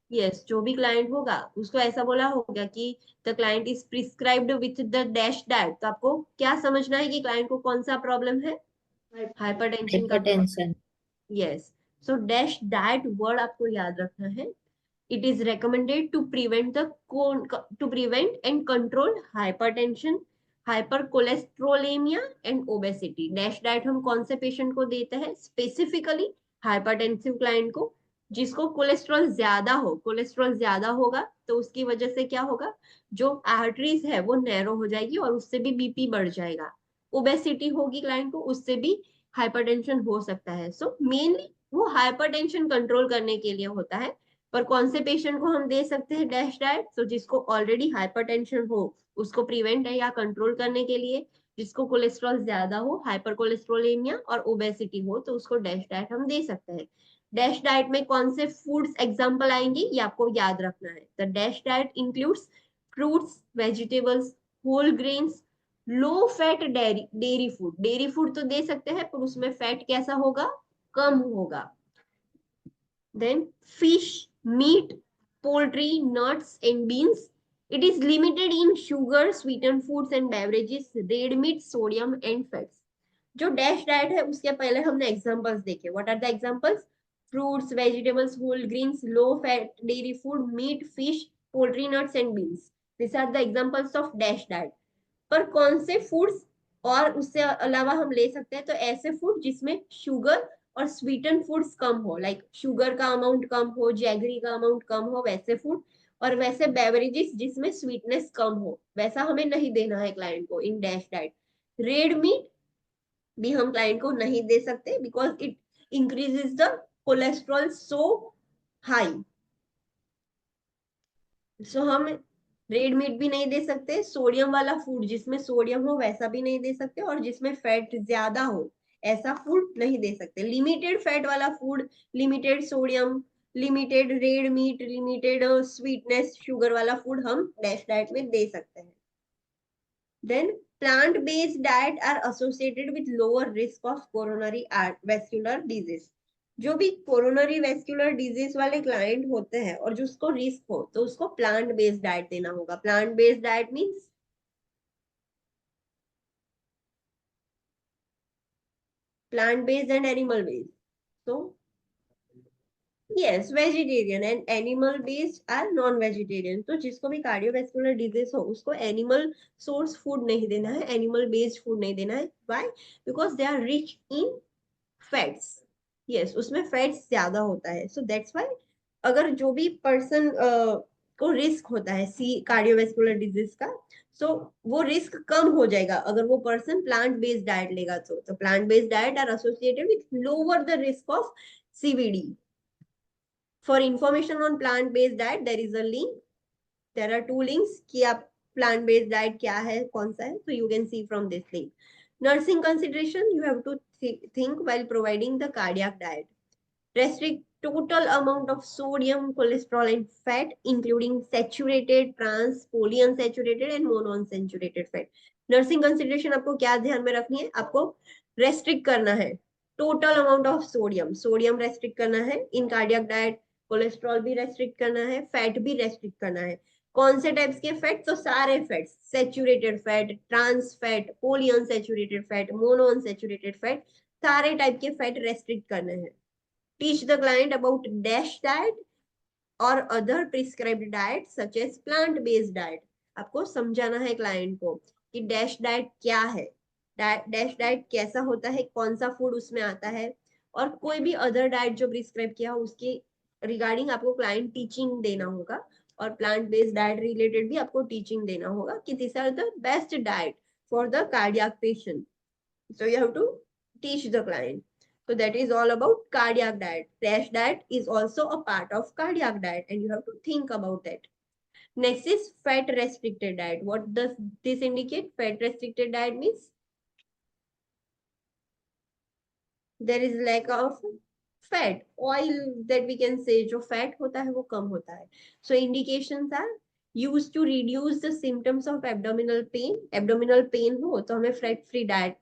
yes. जो भी client होगा उसको ऐसा बोला होगा कि the client is prescribed with the DASH diet. तो आपको क्या समझना है कि client को कौन सा problem है? Hypertension का. Hypertension. Yes. So DASH diet word आपको याद रखना है. It is recommended to prevent and control hypertension, hypercholesterolemia and obesity. Dash diet हम कौन से पेशेंट को देते हैं? स्पेसिफिकली हाइपरटेंसिव क्लाइंट को, जिसको कोलेस्ट्रॉल ज्यादा होगा तो उसकी वजह से क्या होगा, जो आर्टरीज है वो नैरो हो जाएगी और उससे भी बीपी बढ़ जाएगा। ओबेसिटी होगी क्लाइंट को, उससे भी हाइपरटेंशन हो सकता है। सो मेनली वो हाइपरटेंशन कंट्रोल करने के लिए होता है। पर कौन से पेशेंट को हम दे सकते हैं डैश डाइट? सो जिसको ऑलरेडी हाइपरटेंशन हो उसको प्रिवेंट है या कंट्रोल करने के लिए, जिसको कोलेस्ट्रॉल ज्यादा हो, हाइपर कोलेस्ट्रोलेमिया और ओबेसिटी हो, तो उसको डैश डाइट हम दे सकते हैं। डैश डाइट में कौन से फूड्स एग्जांपल आएंगे ये आपको याद रखना है। The DASH diet includes fruits, vegetables, whole grains, low fat dairy food. Dairy food तो दे सकते हैं पर उसमें फैट कैसा होगा, कम होगा। Then fish, meat, poultry, nuts and beans. It is limited in sugar, sweetened foods and beverages, red meat, sodium and fats. जो डैश डाइट है उसके पहले हमने एग्जांपल्स देखे। What are the examples? Fruits, vegetables, whole grains, low fat dairy food, meat, fish, poultry, nuts and beans. This are the examples of DASH diet. पर कौन से foods और उससे अलावा हम ले सकते हैं? तो ऐसे फूड जिसमें शुगर और स्वीटन फूड्स कम हो, लाइक शुगर का अमाउंट कम हो, जैगरी का अमाउंट कम हो, वैसे फूड। और वैसे बेवरेजेस जिसमें स्वीटनेस कम हो, वैसा हमें नहीं देना है क्लाइंट को in DASH diet. Red meat भी हम क्लाइंट को नहीं दे सकते because it increases the cholesterol so high. So हम रेड मीट भी नहीं दे सकते। सोडियम वाला फूड जिसमें सोडियम हो वैसा भी नहीं दे सकते, और जिसमें फैट ज्यादा हो ऐसा फूड नहीं दे सकते। लिमिटेड फैट वाला food, limited sodium, limited red meat, limited sweetness sugar वाला फूड हम डैश डाइट में दे सकते हैं। Then plant-based diet are associated with lower risk of coronary vascular disease. जो भी कोरोनरी वेस्कुलर डिजीज वाले क्लाइंट होते हैं और जिसको रिस्क हो तो उसको प्लांट बेस्ड डाइट देना होगा। Plant based diet means plant based and animal based. So yes, vegetarian and animal based are non-vegetarian. तो जिसको भी कार्डियोवैस्कुलर डिजीज हो उसको एनिमल सोर्स फूड नहीं देना है, एनिमल बेस्ड फूड नहीं देना है। Why? Because they are rich in fats. Yes, उसमें फैट्स ज्यादा होता है। सो दैट्स व्हाई अगर जो भी पर्सन को रिस्क होता है सी कार्डियोवैस्कुलर डिजीज का, सो वो रिस्क कम हो जाएगा अगर वो पर्सन प्लांट बेस्ड डाइट लेगा। तो plant based diet are associated with lower the risk of CVD. For information on plant based diet there is a link, there are 2 links कि आप plant based diet क्या है, कौन सा है, so you can see from this link. Nursing consideration you have to think while providing the cardiac diet. Restrict total amount of sodium, cholesterol and fat including saturated, trans, polyunsaturated and monounsaturated fat. Nursing consideration आपको क्या ध्यान में रखनी है? आपको restrict करना है total amount of sodium restrict करना है in cardiac diet, कोलेस्ट्रॉल भी रेस्ट्रिक्ट करना है, फैट भी रेस्ट्रिक्ट करना है। कौन से टाइप्स के फैट? तो सारे fats, saturated fat, trans fat, poly unsaturated fat, mono unsaturated fat, सारे टाइप के फैट रेस्ट्रिक्ट करने हैं। Teach the client about DASH diet और other prescribed diet such as plant based diet. आपको समझाना है क्लाइंट को कि डैश डाइट क्या है, डैश डाइट कैसा होता है, कौन सा फूड उसमें आता है, और कोई भी अदर डाइट जो प्रिस्क्राइब किया हो उसके रिगार्डिंग आपको क्लाइंट टीचिंग देना होगा। और प्लांट बेस्ड डाइट रिलेटेड भी आपको टीचिंग देना होगा कि this are the best diet for the cardiac patient. So you have to teach the client. So that is all about cardiac diet. Crash diet is also a part of cardiac diet and you have to think about that. Next is fat restricted diet. What does this indicate? Fat restricted diet means there is lack of fat, oil that we can say जो fat होता है वो कम होता है. So indications are used to reduce the symptoms of abdominal pain. Abdominal pain हो तो हमें fat free diet,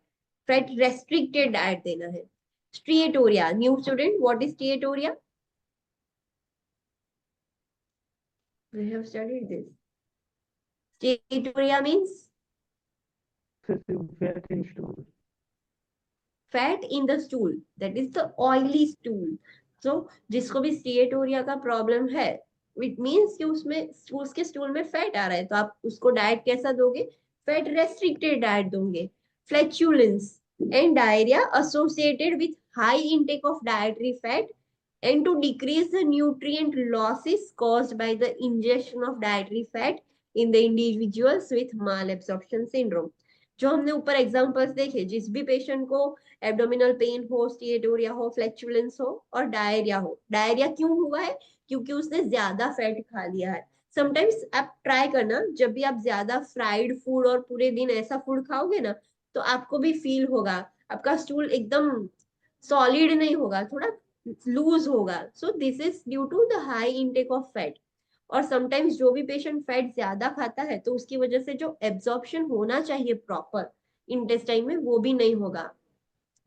fat restricted diet देना है. Steatoria, new student, what is steatoria? We have studied this. Steatoria means fat in stool. fat in the stool, that is the oily stool. So जिसको भी steatoria का problem है, it means कि उसमें उसके stool में fat आ रहा है, तो आप उसको diet कैसा दोगे? Fat restricted diet दोगे. Flatulence and diarrhea associated with high intake of dietary fat and to decrease the nutrient losses caused by the ingestion of dietary fat in the individuals with malabsorption syndrome. जो हमने ऊपर examples देखे, जिस भी patient को abdominal pain हो, स्टिएटोरिया हो, फ्लैक्चुलेंस हो और डायरिया हो, डायरिया क्यों हुआ है? क्योंकि उसने ज्यादा फैट खा लिया है. समटाइम्स आप ट्राई करना, जब भी आप ज्यादा फ्राइड फूड और पूरे दिन ऐसा फूड खाओगे ना, तो आपको भी फील होगा, आपका स्टूल एकदम सॉलिड नहीं होगा, थोड़ा लूज होगा. So this is due to the high intake of fat. और समटाइम्स जो भी पेशेंट फैट ज्यादा खाता है, तो उसकी वजह से जो एब्जॉर्प्शन होना चाहिए प्रॉपर इंटेस्टाइन में, वो भी नहीं होगा.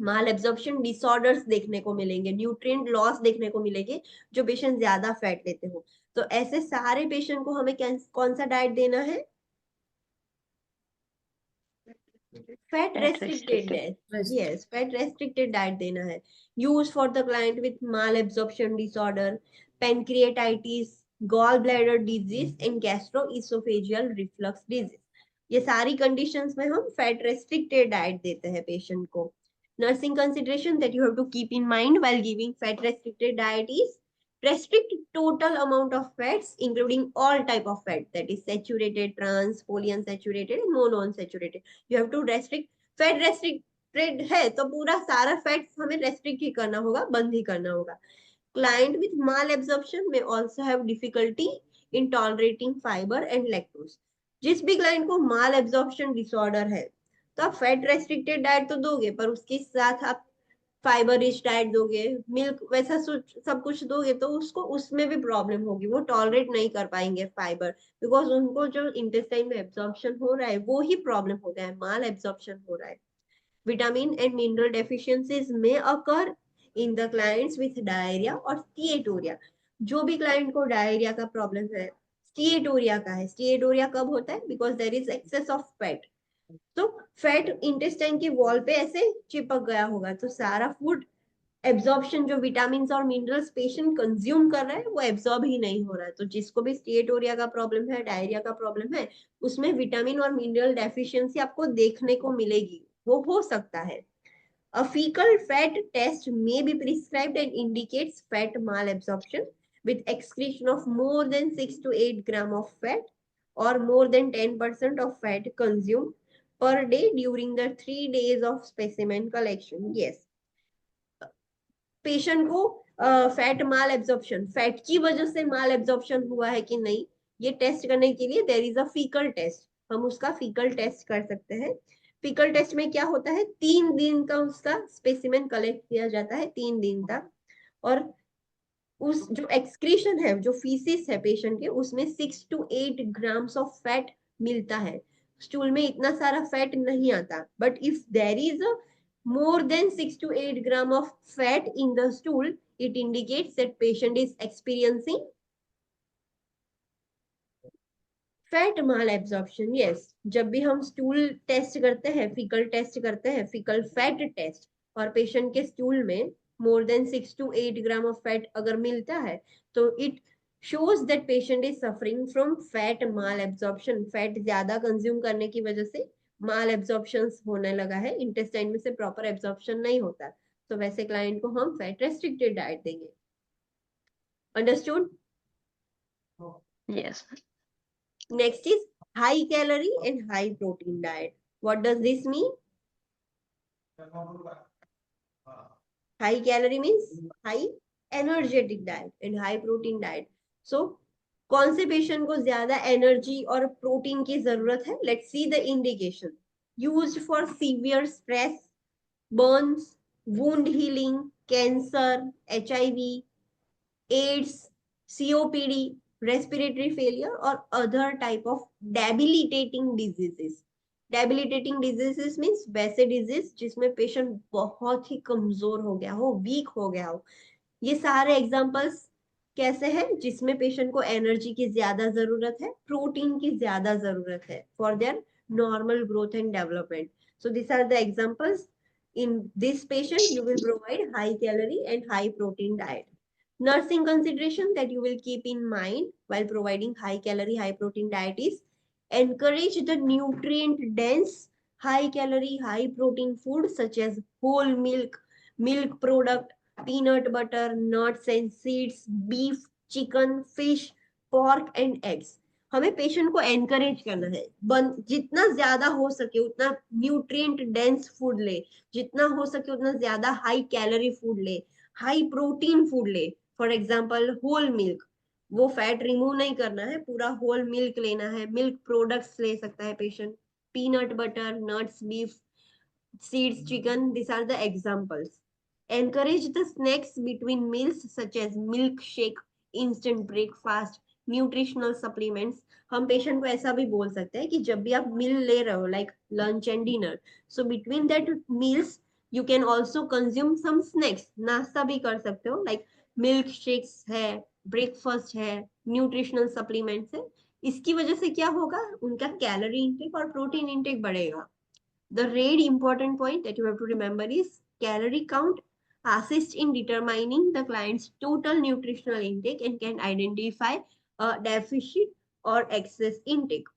माल एब्जॉर्प्शन डिसऑर्डर्स देखने को मिलेंगे, न्यूट्रिएंट लॉस देखने को मिलेंगे जो पेशेंट ज्यादा फैट लेते हो. तो ऐसे सारे पेशेंट को हमें कौन सा डाइट देना है? Fat restricted diet. Yes, fat restricted diet देना है. Used for the client with malabsorption disorder, pancreatitis, gallbladder disease and gastroesophageal reflux disease. ये सारी conditions में हम fat restricted diet देते हैं patient को. Nursing consideration that you have to keep in mind while giving fat restricted diet is restrict total amount of fats including all type of fat, that is saturated, trans, polyunsaturated and monounsaturated. You have to restrict. Fat restricted है तो पूरा सारा fat हमें restrict ही करना होगा, बंद ही करना होगा. क्लाइंट विथ माल एब्जॉर्प्शन में also have difficulty in tolerating fibre and lactose. जिस भी क्लाइंट को माल एब्जॉर्प्शन डिसऑर्डर है, तो आप फैट रेस्ट्रिक्टेड डाइट तो दोगे, पर उसके साथ आप फाइबर रिच डाइट दोगे, मिल्क वैसा सब कुछ दोगे, तो उसको उसमें भी प्रॉब्लम होगी, वो टॉलरेट नहीं कर पाएंगे फाइबर, बिकॉज उनको जो इंटेस्टाइन में एब्जॉर्प्शन हो रहा है वो ही प्रॉब्लम हो गया है, माल एब्जॉर्प्शन हो रहा है. विटामिन एंड मिनरल डेफिशिएंसीज में occur in the clients with diarrhoea और स्टिएटोरिया. जो भी क्लाइंट को डायरिया का प्रॉब्लम है, स्टिएटोरिया का है. स्टिएटोरिया कब होता है? Because there is excess of fat. तो फैट इंटेस्टाइन की वॉल पे ऐसे चिपक गया होगा, तो सारा फूड एब्जॉर्प्शन जो विटामिन और मिनरल्स पेशेंट कंज्यूम कर रहा है वो एब्जॉर्ब ही नहीं हो रहा है. तो जिसको भी स्टिएटोरिया का प्रॉब्लम है, डायरिया का प्रॉब्लम है, उसमें विटामिन और मिनरल डेफिशिएंसी आपको देखने को मिलेगी, वो हो सकता है. A fecal fat test may be prescribed and indicates fat malabsorption with excretion of more than 6 to 8 gram of fat or more than 10% of fat consumed per day during the 3 days of specimen collection. Yes. Patient को fat माल absorption, fat की वजह से माल absorption हुआ है कि नहीं, ये test करने के लिए there is a faecal test. हम उसका फीकल टेस्ट कर सकते हैं. फीकल टेस्ट में क्या होता है? 3 दिन का उसका स्पेसिमेन कलेक्ट किया जाता है, 3 दिन तक. और उस जो एक्सक्रीशन है, जो फीसिस है पेशेंट के, उसमें 6 to 8 grams ऑफ फैट मिलता है. स्टूल में इतना सारा फैट नहीं आता, but if there is a more than 6 to 8 gram of fat in the stool, it indicates that patient is experiencing fat malabsorption. Yes, जब भी हम स्टूल टेस्ट करते हैं, फीकल टेस्ट करते हैं, फीकल फैट टेस्ट, और पेशेंट के stool में more than 6 to 8 gram of fat अगर मिलता है, तो it shows that patient is suffering from fat malabsorption. Fat ज्यादा कंज्यूम करने की वजह से माल एब्जॉर्प्शन होने लगा है, इंटेस्टाइन में से प्रॉपर एब्जॉर्प्शन नहीं होता, तो वैसे क्लाइंट को हम फैट रेस्ट्रिक्टेड डाइट देंगे. Understood? Yes. Next is high calorie and high protein diet. What does this mean? High calorie means high energetic diet and high protein diet. So कौन से patient को ज्यादा एनर्जी और protein की जरूरत है? Let's see the indication. Used for severe stress, burns, wound healing, cancer, HIV, AIDS, COPD, respiratory failure और other type of debilitating diseases. Debilitating diseases means वैसे डिजीज जिसमें पेशेंट बहुत ही कमजोर हो गया हो, वीक हो गया हो. ये सारे एग्जांपल्स कैसे हैं? जिसमें पेशेंट को एनर्जी की ज्यादा जरूरत है, प्रोटीन की ज्यादा जरूरत है for their normal growth and development. So this are the examples. In this patient, you will provide high calorie and high protein diet. Nursing consideration that you will keep in mind while providing high calorie, high protein diet is encourage the nutrient dense, high calorie, high protein food such as whole milk, milk product, peanut butter, nuts and seeds, beef, chicken, fish, pork and eggs. हमें patient को encourage करना है जितना ज्यादा हो सके उतना nutrient dense food ले, जितना हो सके उतना ज्यादा हाई कैलोरी फूड ले, हाई प्रोटीन फूड ले. फॉर एग्जांपल होल मिल्क, वो फैट रिमूव नहीं करना है, पूरा होल मिल्क लेना है, मिल्क प्रोडक्ट्स ले सकता है patient. Peanut butter, nuts, beef, seeds, chicken, these are the examples. Encourage the snacks between meals such as milkshake, instant breakfast, nutritional supplements. हम पेशेंट को ऐसा भी बोल सकते हैं कि जब भी आप मील ले रहे हो like lunch and dinner, so between that meals you can also consume some snacks, नाश्ता भी कर सकते हो लाइक मिल्क शेक्स है, ब्रेकफास्ट है, न्यूट्रिशनल सप्लीमेंट्स है. इसकी वजह से क्या होगा, उनका कैलोरी इंटेक और प्रोटीन इंटेक बढ़ेगा. The really important point that you have to remember is calorie count assists in determining the client's total nutritional intake and can identify a deficit or excess intake.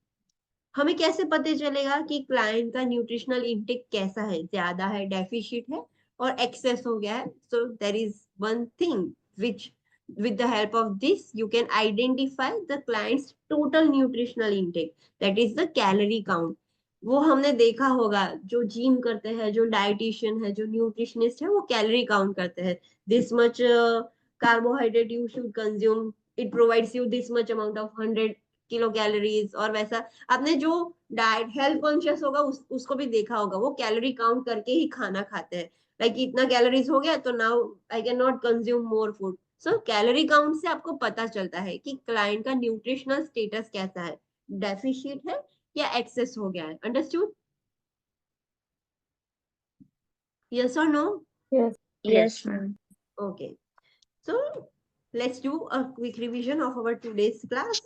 हमें कैसे पता चलेगा कि client का nutritional intake कैसा है, ज्यादा है, डेफिशिट है और एक्सेस हो गया है. So there is one thing which with the help of this you can identify the client's total nutritional intake, that is the calorie count. वो हमने देखा होगा, जो जिम करते हैं, जो डाइटिशियन है, जो न्यूट्रिशनिस्ट है, वो कैलोरी काउंट करते हैं. This much carbohydrate you should consume, it provides you this much amount of 100 kilo calories. और वैसा आपने जो डाइट हेल्थ कॉन्शियस होगा उसको भी देखा होगा, वो कैलोरी काउंट करके ही खाना खाते हैं. लाइक इतना कैलोरीज हो गया तो now I can not consume more food. So calorie count से आपको पता चलता है कि क्लाइंट का न्यूट्रिशनल स्टेटस कैसा है, डेफिशिट है या एक्सेस हो गया है. अंडरस्टूड? यस और no? Yes, ma'am. Okay, so let's do a quick revision of our today's class.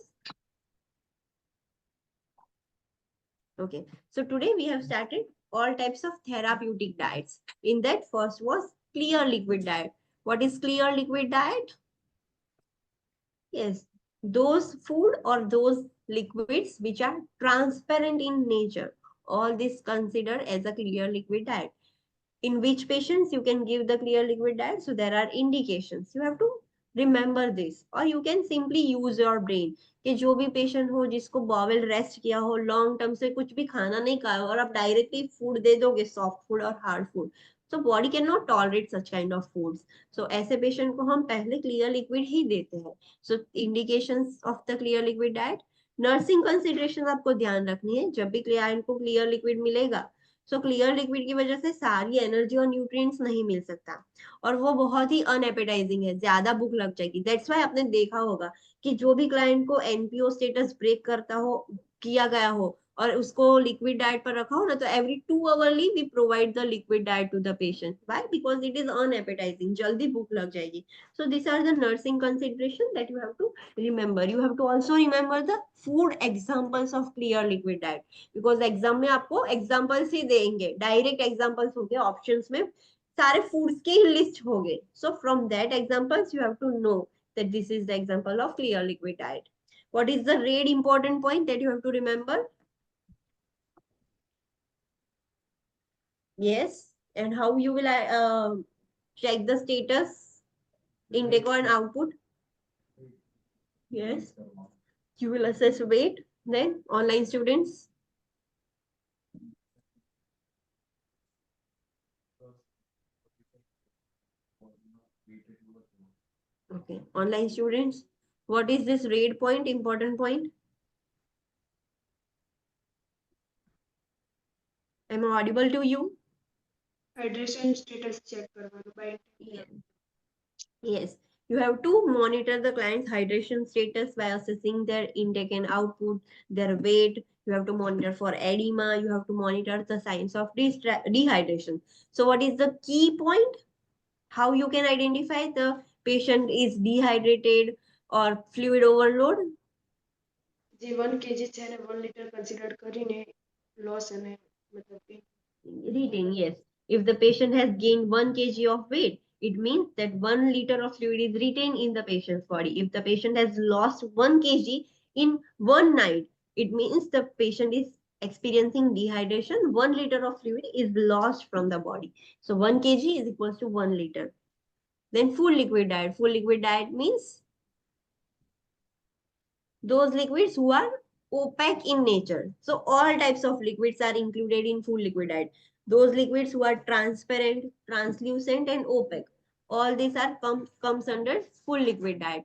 Okay, so today we have started all types of therapeutic diets. In that, first was clear liquid diet. What is clear liquid diet? Yes, those food or those liquids which are transparent in nature, all this considered as a clear liquid diet. In which patients you can give the clear liquid diet? So there are indications, you have to remember this, or you can simply use your brain. कि जो भी patient हो जिसको bowel rest किया हो, long term से कुछ भी खाना नहीं खाया हो और आप डायरेक्टली फूड दे दोगे, सॉफ्ट फूड और hard food, so body cannot tolerate such kind of foods. So ऐसे पेशेंट को हम पहले क्लियर लिक्विड ही देते हैं. So indications of the clear liquid diet. Nursing consideration आपको ध्यान रखनी है. जब भी क्लाइंट को क्लियर लिक्विड मिलेगा, सो क्लियर लिक्विड की वजह से सारी एनर्जी और न्यूट्रिएंट्स नहीं मिल सकता और वो बहुत ही अनएपेटाइजिंग है, ज्यादा भूख लग जाएगी. दैट्स व्हाई आपने देखा होगा कि जो भी क्लाइंट को एनपीओ स्टेटस ब्रेक करता हो, किया गया हो और उसको लिक्विड डाइट पर रखा हो ना, तो every 2 hourly we provide the liquid diet to the patient. Why? Because it is unappetizing, जल्दी भूख लग जाएगी. So this are the nursing consideration that you have to remember. You have to also remember the food examples of clear liquid diet, because exam में आपको examples ही देंगे, direct examples होंगे, options में सारे फूड्स की लिस्ट होंगे. So from that examples you have to know that this is the example of clear liquid diet. What is the red important point that you have to remember? Yes, and how you will check the status, intake and output? Yes, you will assess weight. Then online students, okay, online students, what is this red point, important point? Am I audible to you? Hydration status check કરવાનું by Yes, you have to monitor the client's hydration status by assessing their intake and output, their weight. You have to monitor for edema. You have to monitor the signs of dehydration. So what is the key point? How you can identify the patient is dehydrated or fluid overload? જે 1 kg છે એને 1 litre consider કરીને loss અને મતલબ Retain, yes. If the patient has gained 1 kg of weight, it means that 1 liter of fluid is retained in the patient's body. If the patient has lost 1 kg in one night, it means the patient is experiencing dehydration. 1 liter of fluid is lost from the body. So 1 kg is equals to 1 liter. Then full liquid diet. Full liquid diet means those liquids who are opaque in nature. So all types of liquids are included in full liquid diet. Those liquids who are transparent, translucent, and opaque. All these are comes under full liquid diet.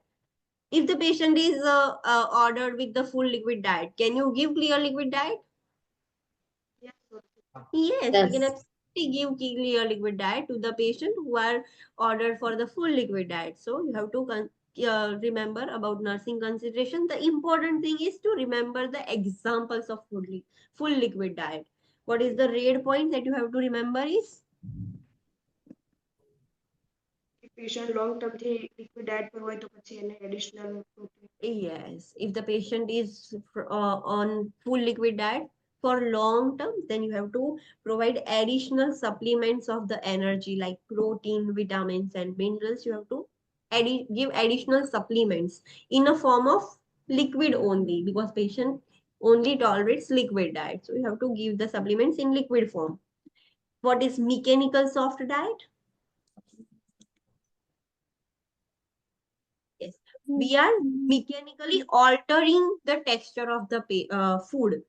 If the patient is ordered with the full liquid diet, can you give clear liquid diet? Yes, sir. Yes, we can Yes. absolutely give clear liquid diet to the patient who are ordered for the full liquid diet. So you have to remember about nursing consideration. The important thing is to remember the examples of full liquid diet. What is the red point that you have to remember is? કે patient long ટર્મથી liquid diet પર હોય તો પછી એને additional protein Yes, if the patient is on full liquid diet for long term, then you have to provide additional supplements of the energy like protein, vitamins, and minerals. You have to give additional supplements in a form of liquid only because patient only tolerates liquid diet. So you have to give the supplements in liquid form. What is mechanical soft diet? Yes, we are mechanically altering the texture of the food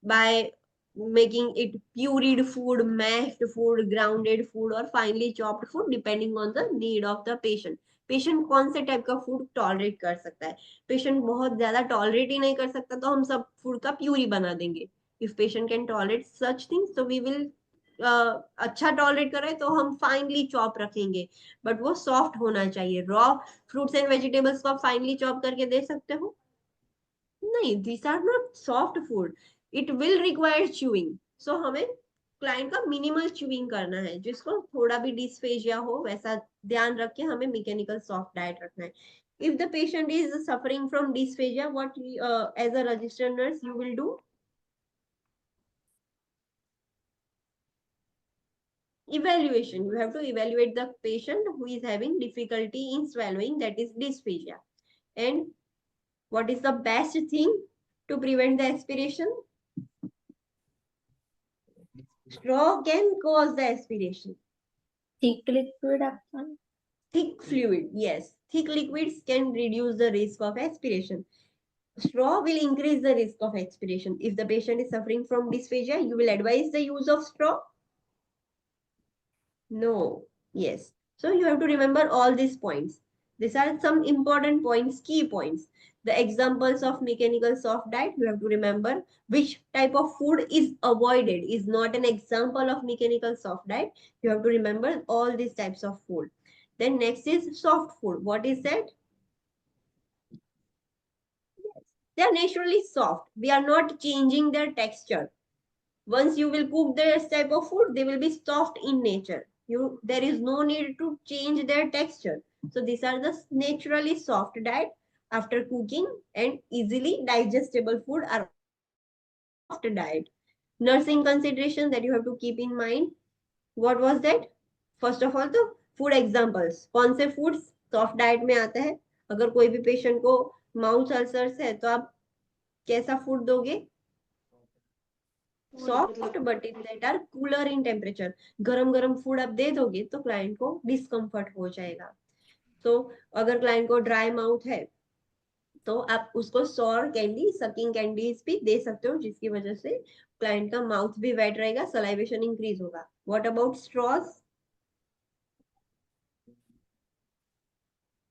by making it pureed food, mashed food, grounded food, or finely chopped food, depending on the need of the patient. Patient कौन से type का food tolerate कर सकता है? Patient बहुत ज्यादा tolerate ही नहीं कर सकता तो हम सब फूड का प्यूरी बना देंगे. If patient can tolerate such things तो वी विल अच्छा टॉलरेट करे तो हम फाइनली चॉप रखेंगे, बट वो सॉफ्ट होना चाहिए. रॉ फ्रूट्स एंड वेजिटेबल्स को आप फाइनली चॉप करके दे सकते हो? नहीं, these are not soft food. It will require chewing. So हमें क्लाइंट का मिनिमल च्यूइंग करना है, जिसको थोड़ा भी डिस्फेजिया हो वैसा ध्यान रख के हमें मैकेनिकल सॉफ्ट डाइट रखना है. If the patient is suffering from dysphagia, what as a registered nurse you will do? Evaluation. You have to evaluate the patient who is having difficulty in swallowing, that is dysphagia. And what is the best thing to prevent the aspiration? Straw can cause the aspiration. Thick liquid આપવાનું. Thick fluid, yes. Thick liquids can reduce the risk of aspiration. Straw will increase the risk of aspiration. If the patient is suffering from dysphagia, you will advise the use of straw? No. Yes. So you have to remember all these points. These are some important points, key points. The examples of mechanical soft diet, you have to remember which type of food is avoided is not an example of mechanical soft diet. You have to remember all these types of food. Then next is soft food. What is that? They are naturally soft. We are not changing their texture. Once you will cook this type of food, they will be soft in nature. There is no need to change their texture. So these are the naturally soft diet after cooking, and easily digestible food are soft diet. Nursing consideration that you have to keep in mind. What was that? First of all, the food examples. कौन से foods soft diet में आते हैं? अगर कोई भी patient को mouth ulcers है तो आप कैसा फूड दोगे? Soft but that are cooler in temperature. गरम गरम फूड आप दे दोगे तो क्लाइंट को डिस्कम्फर्ट हो जाएगा. तो अगर क्लाइंट को ड्राई माउथ है तो आप उसको सॉर कैंडी, सकिंग कैंडीज भी दे सकते हो, जिसकी वजह से क्लाइंट का माउथ भी वेट रहेगा, सलाइवेशन इंक्रीज होगा. What about straws?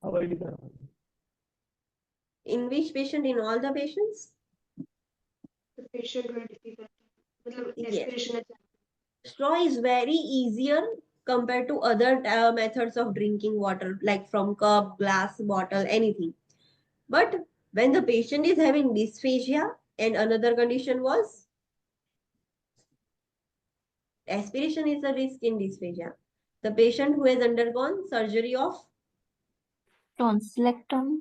अवॉइड करना. In which patient? In all the patients? the patient with difficulty मतलब Yes. aspiration Straw is very easier compared to other methods of drinking water, like from cup, glass, bottle, anything. But when the patient is having dysphagia, and another condition was aspiration is a risk in dysphagia. The patient who has undergone surgery of Tonsillectomy.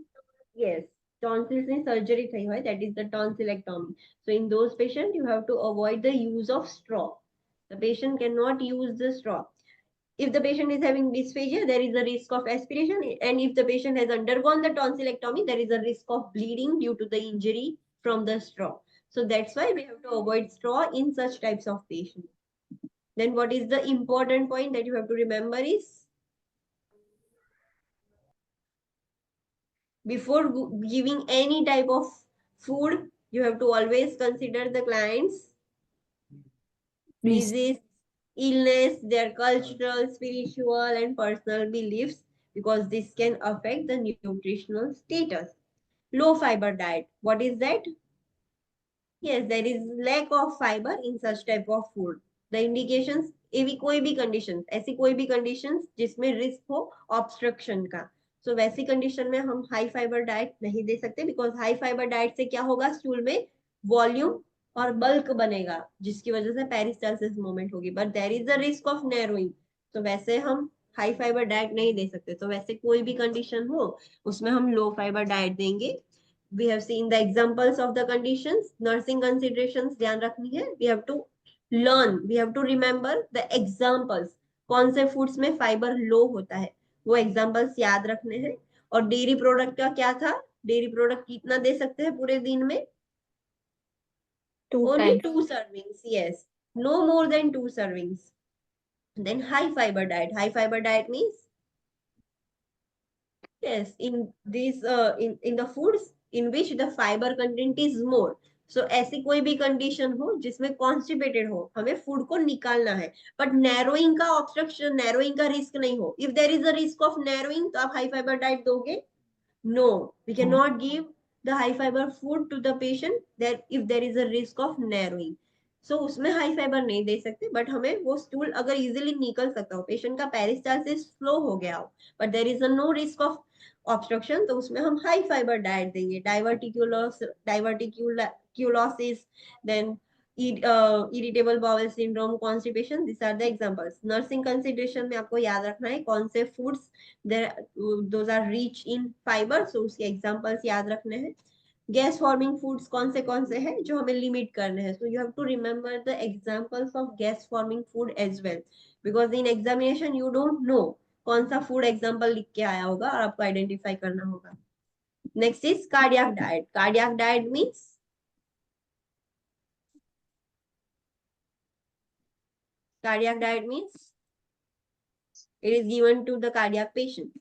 yes, tonsils in surgery થઈ હોય, that is the tonsillectomy. So in those patients, you have to avoid the use of straw. The patient cannot use the straw. If the patient is having dysphagia, there is a risk of aspiration. And if the patient has undergone the tonsillectomy, there is a risk of bleeding due to the injury from the straw. So that's why we have to avoid straw in such types of patients. Then what is the important point that you have to remember is Before giving any type of food, you have to always consider the client's disease, illness, their cultural, spiritual, and personal beliefs, because this can affect the nutritional status. Low fiber diet. What is that? Yes, there is lack of fiber in such type of food. The indications, एवी कोई भी condition, ऐसी कोई भी conditions जिसमें risk हो obstruction का, सो वैसी condition में हम हाई फाइबर डाइट नहीं दे सकते, बिकॉज हाई फाइबर डाइट से क्या होगा, स्टूल में वॉल्यूम और बल्क बनेगा, जिसकी वजह से पेरिस्टालसिस मूवमेंट होगी, but there is a risk of narrowing, तो वैसे हम हाई फाइबर डाइट नहीं दे सकते। तो वैसे कोई भी कंडीशन हो उसमें हम लो फाइबर डाइट देंगे। We have seen the examples of the conditions, nursing considerations ध्यान रखनी है, we have to learn, we have to remember the examples, कौन से फूड्स में फाइबर लो होता है वो एग्जांपल्स याद रखने हैं। और डेयरी प्रोडक्ट का क्या था, डेयरी प्रोडक्ट कितना दे सकते हैं पूरे दिन में, 2 only times. 2 servings, yes, no more than 2 servings. Then high fiber diet, high fiber diet means yes, in these in the foods in which the fiber content is more. So ऐसी कोई भी condition हो जिसमें constipated हो, हमें food को निकालना है, बट नैरोइंग का ऑब्स्ट्रक्शन, नैरोइंग का रिस्क नहीं हो। If there is a risk of narrowing तो आप हाई फाइबर डाइट दोगे? No, we can not give the high fibre food to the patient that if there is a risk of narrowing. So उसमें high fibre नहीं दे सकते, but हमें वो stool अगर इजिली निकल सकता हो, पेशेंट का पेरिस्टालसिस फ्लो हो गया हो, but there is a no risk of obstruction, तो उसमें हम हाई फाइबर डाइट देंगे। Diverticulosis, then irritable bowel syndrome, constipation, this are the examples. Nursing consideration में आपको याद रखना है कौन से foods those are rich in fibre, so उसके एग्जांपल्स याद रखने हैं। गैस फॉर्मिंग फूड्स कौन से हैं जो हमें लिमिट करने हैं, so you have to remember the examples of gas forming food as well, because in examination you don't know कौन सा फूड एग्जांपल लिख के आया होगा और आपको आइडेंटिफाई करना होगा। Next is cardiac diet. Cardiac diet means cardiac diet means it is given to the cardiac patient.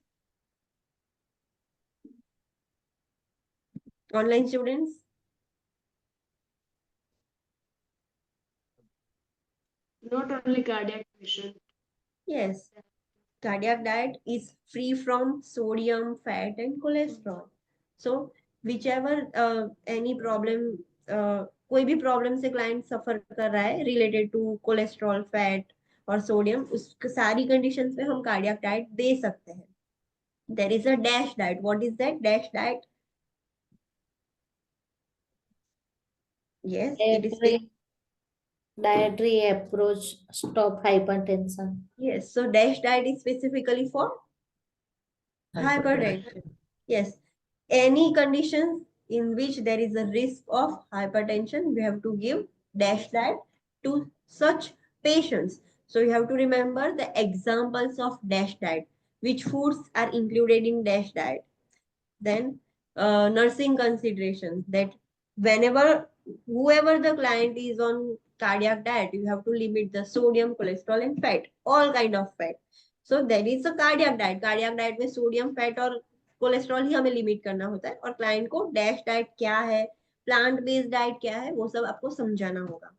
Online students, Not only cardiac patient. yes, cardiac diet is free from sodium, fat and cholesterol. So whichever any problem, कोई भी problem से client सफर कर रहा है related to cholesterol, fat और sodium, उस सारी conditions में हम कार्डियक डाइट दे सकते हैं। There is a DASH diet. What is that DASH diet? Yes, it is. Dietary approach stop hypertension. Yes, so DASH diet is specifically for hypertension. Yes, any conditions in which there is a risk of hypertension, we have to give DASH diet to such patients. So you have to remember the examples of DASH diet, which foods are included in DASH diet. Then nursing considerations, that whenever whoever the client is on cardiac diet, you have to limit the sodium, cholesterol and fat, all kind of fat. So there is a cardiac diet, cardiac diet में sodium, fat और cholesterol ही हमें limit करना होता है, और client को dash diet क्या है, प्लांट बेस्ड डाइट क्या है, वो सब आपको समझाना होगा।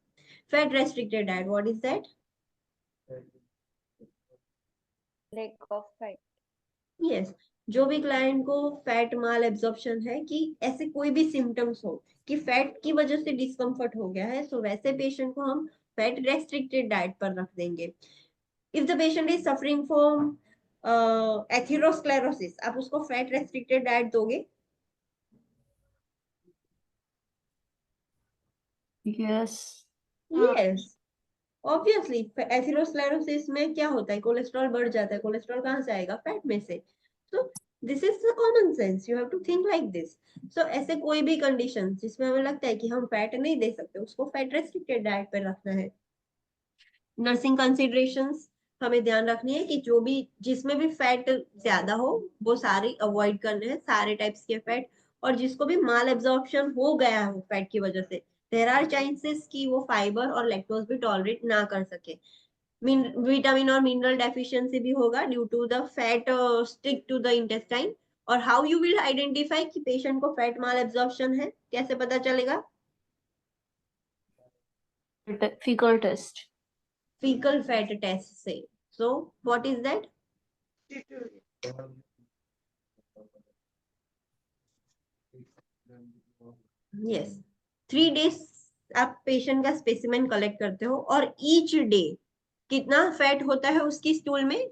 Fat restricted diet, what is that? Lack of fat. Yes, जो भी क्लाइंट को फैट माल एब्जॉर्प्शन है, कि ऐसे कोई भी सिम्टम्स हो कि फैट की वजह से डिस्कम्फर्ट हो गया है, सो वैसे पेशेंट को हम फैट रेस्ट्रिक्टेड डाइट पर रख देंगे। If the patient is suffering from atherosclerosis, आप उसको फैट रेस्ट्रिक्टेड डाइट दोगे? Yes. Yes, obviously. एथेरोस्क्लेरोसिस में क्या होता है, कोलेस्ट्रॉल बढ़ जाता है, कोलेस्ट्रॉल कहाँ से आएगा, फैट में से। So this is the common sense, you have to think like this. So ऐसे कोई भी कंडीशन जिसमें हमें लगता है कि हम फैट नहीं दे सकते, उसको फैट रेस्ट्रिक्टेड डाइट पर रखना है। नर्सिंग कंसिडरेशंस हमें ध्यान रखनी है कि जो भी जिसमें भी फैट ज्यादा हो वो सारे अवॉइड करने हैं, सारे टाइप्स के फैट, और जिसको भी माल एब्जॉर्प्शन हो गया हो फैट की वजह से, देयर आर चांसेस कि वो फाइबर और लैक्टोज भी टॉलरेट ना कर सके। विटामिन और मिनरल डेफिशिएंसी भी होगा due to the fat stick to the intestine, और हाउ यू विल आइडेंटिफाई कि पेशेंट को फैट माल एब्जॉर्प्शन है, कैसे पता चलेगा? fecal test. Faecal fat test से. So what is that? Yes, 3 days आप पेशेंट का स्पेसिमेन कलेक्ट करते हो और ईच डे कितना फैट होता है उसकी स्टूल में?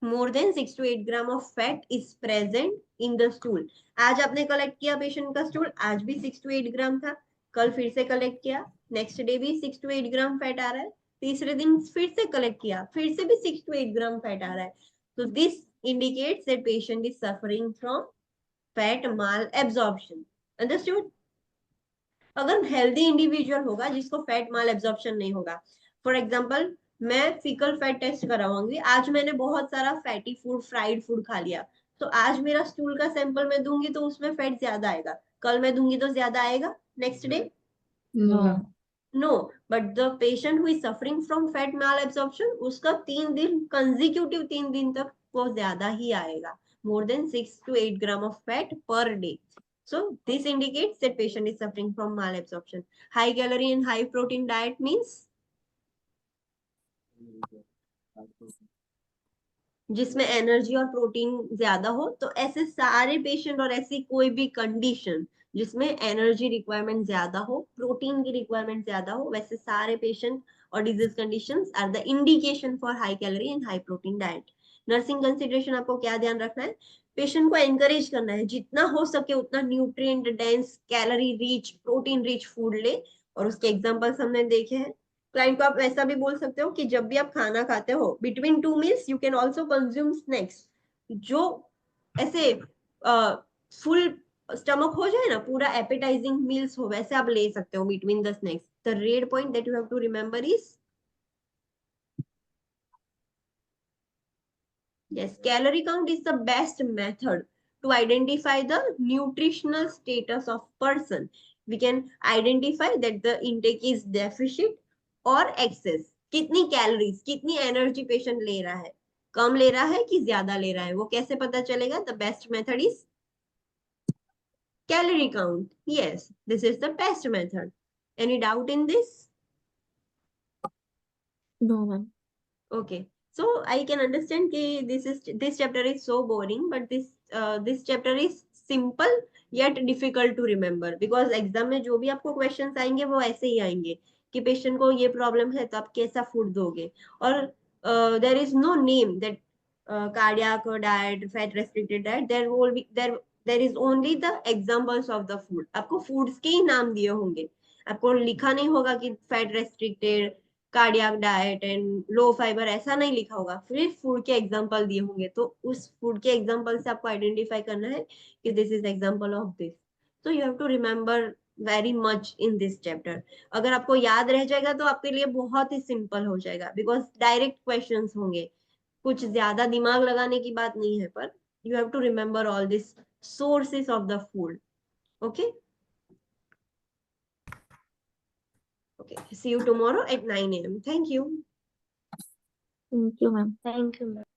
more than 6 to 8 gram of fat is present in the stool. आज आपने कलेक्ट किया पेशेंट का स्टूल, आज भी 6 to 8 ग्राम था, कल फिर से कलेक्ट किया, नेक्स्ट डे भी 6 to 8 ग्राम फैट आ रहा है, तीसरे दिन फिर से कलेक्ट किया, फिर से भी 6 to 8 ग्राम फैट आ रहा है. तो this indicates that patient is suffering from fat malabsorption. Understood? अगर हेल्दी इंडिविजुअल होगा जिसको फैट माल एब्जॉर्प्शन नहीं होगा, फॉर एग्जांपल मैं फीकल फैट टेस्ट कराऊंगी, आज मैंने बहुत सारा फैटी फूड, फ्राइड फूड खा लिया, तो आज मेरा स्टूल का सैंपल मैं दूंगी तो उसमें फैट ज्यादा आएगा, कल मैं दूंगी तो ज्यादा आएगा, next day No. No. But the patient who is suffering from fat malabsorption, उसका 3 दिन कंजिक्यूटिव 3 दिन तक वो ज्यादा ही आएगा, more than 6 to 8 gram of fat per day. So this indicates that patient is suffering from malabsorption. High calorie and high protein diet means जिसमें energy और protein ज्यादा हो. तो ऐसे सारे पेशेंट और ऐसी कोई भी कंडीशन जिसमें एनर्जी रिक्वायरमेंट ज्यादा हो, प्रोटीन की रिक्वायरमेंट ज्यादा हो, वैसे सारे पेशेंट और disease conditions are the indication for high calorie and high protein diet. Nursing consideration आपको क्या ध्यान रखना है? पेशेंट को एनकरेज करना है जितना हो सके उतना nutrient dense, calorie rich, protein rich food ले. और उसके एग्जांपल्स हमने देखे हैं. क्लाइंट को आप ऐसा भी बोल सकते हो कि जब भी आप खाना खाते हो, between 2 meals you can also consume snacks. जो ऐसे फुल स्टमक हो जाए ना, पूरा एपेटाइजिंग मील्स हो, वैसे आप ले सकते हो between the snacks. The red point that you have to remember is yes, calorie count is the best method to identify the nutritional status of person. We can identify that the intake is deficit or excess. कितनी calories, कितनी energy patient ले रहा है, कम ले रहा है कि ज्यादा ले रहा है, वो कैसे पता चलेगा? The best method is calorie count. Yes, this is the best method. Any doubt in this? No, ma'am. Okay, so I can understand कि this chapter is so boring, but this chapter is simple yet difficult to remember, because exam में जो भी आपको questions आएंगे वो ऐसे ही आएंगे कि पेशेंट को ये प्रॉब्लम है तो आप कैसा फूड दोगे. और there is no name that cardiac diet, fat restricted diet, there is only the examples of the food. आपको फूड्स के ही नाम दिए होंगे, आपको लिखा नहीं होगा कि fat restricted, cardiac diet and low fibre, ऐसा नहीं लिखा होगा. फिर फूड के एग्जांपल दिए होंगे, तो उस फूड के एग्जांपल से आपको आइडेंटिफाई करना है कि this is example of this. So you have to remember very much in this chapter. अगर आपको याद रह जाएगा तो आपके लिए बहुत ही सिंपल हो जाएगा, बिकॉज डायरेक्ट क्वेश्चंस होंगे, कुछ ज्यादा दिमाग लगाने की बात नहीं है, पर you have to remember all this sources of the food. Okay. Okay, see you tomorrow at 9 a.m. Thank you. Thank you, ma'am. Thank you, ma'am.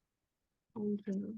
Thank you.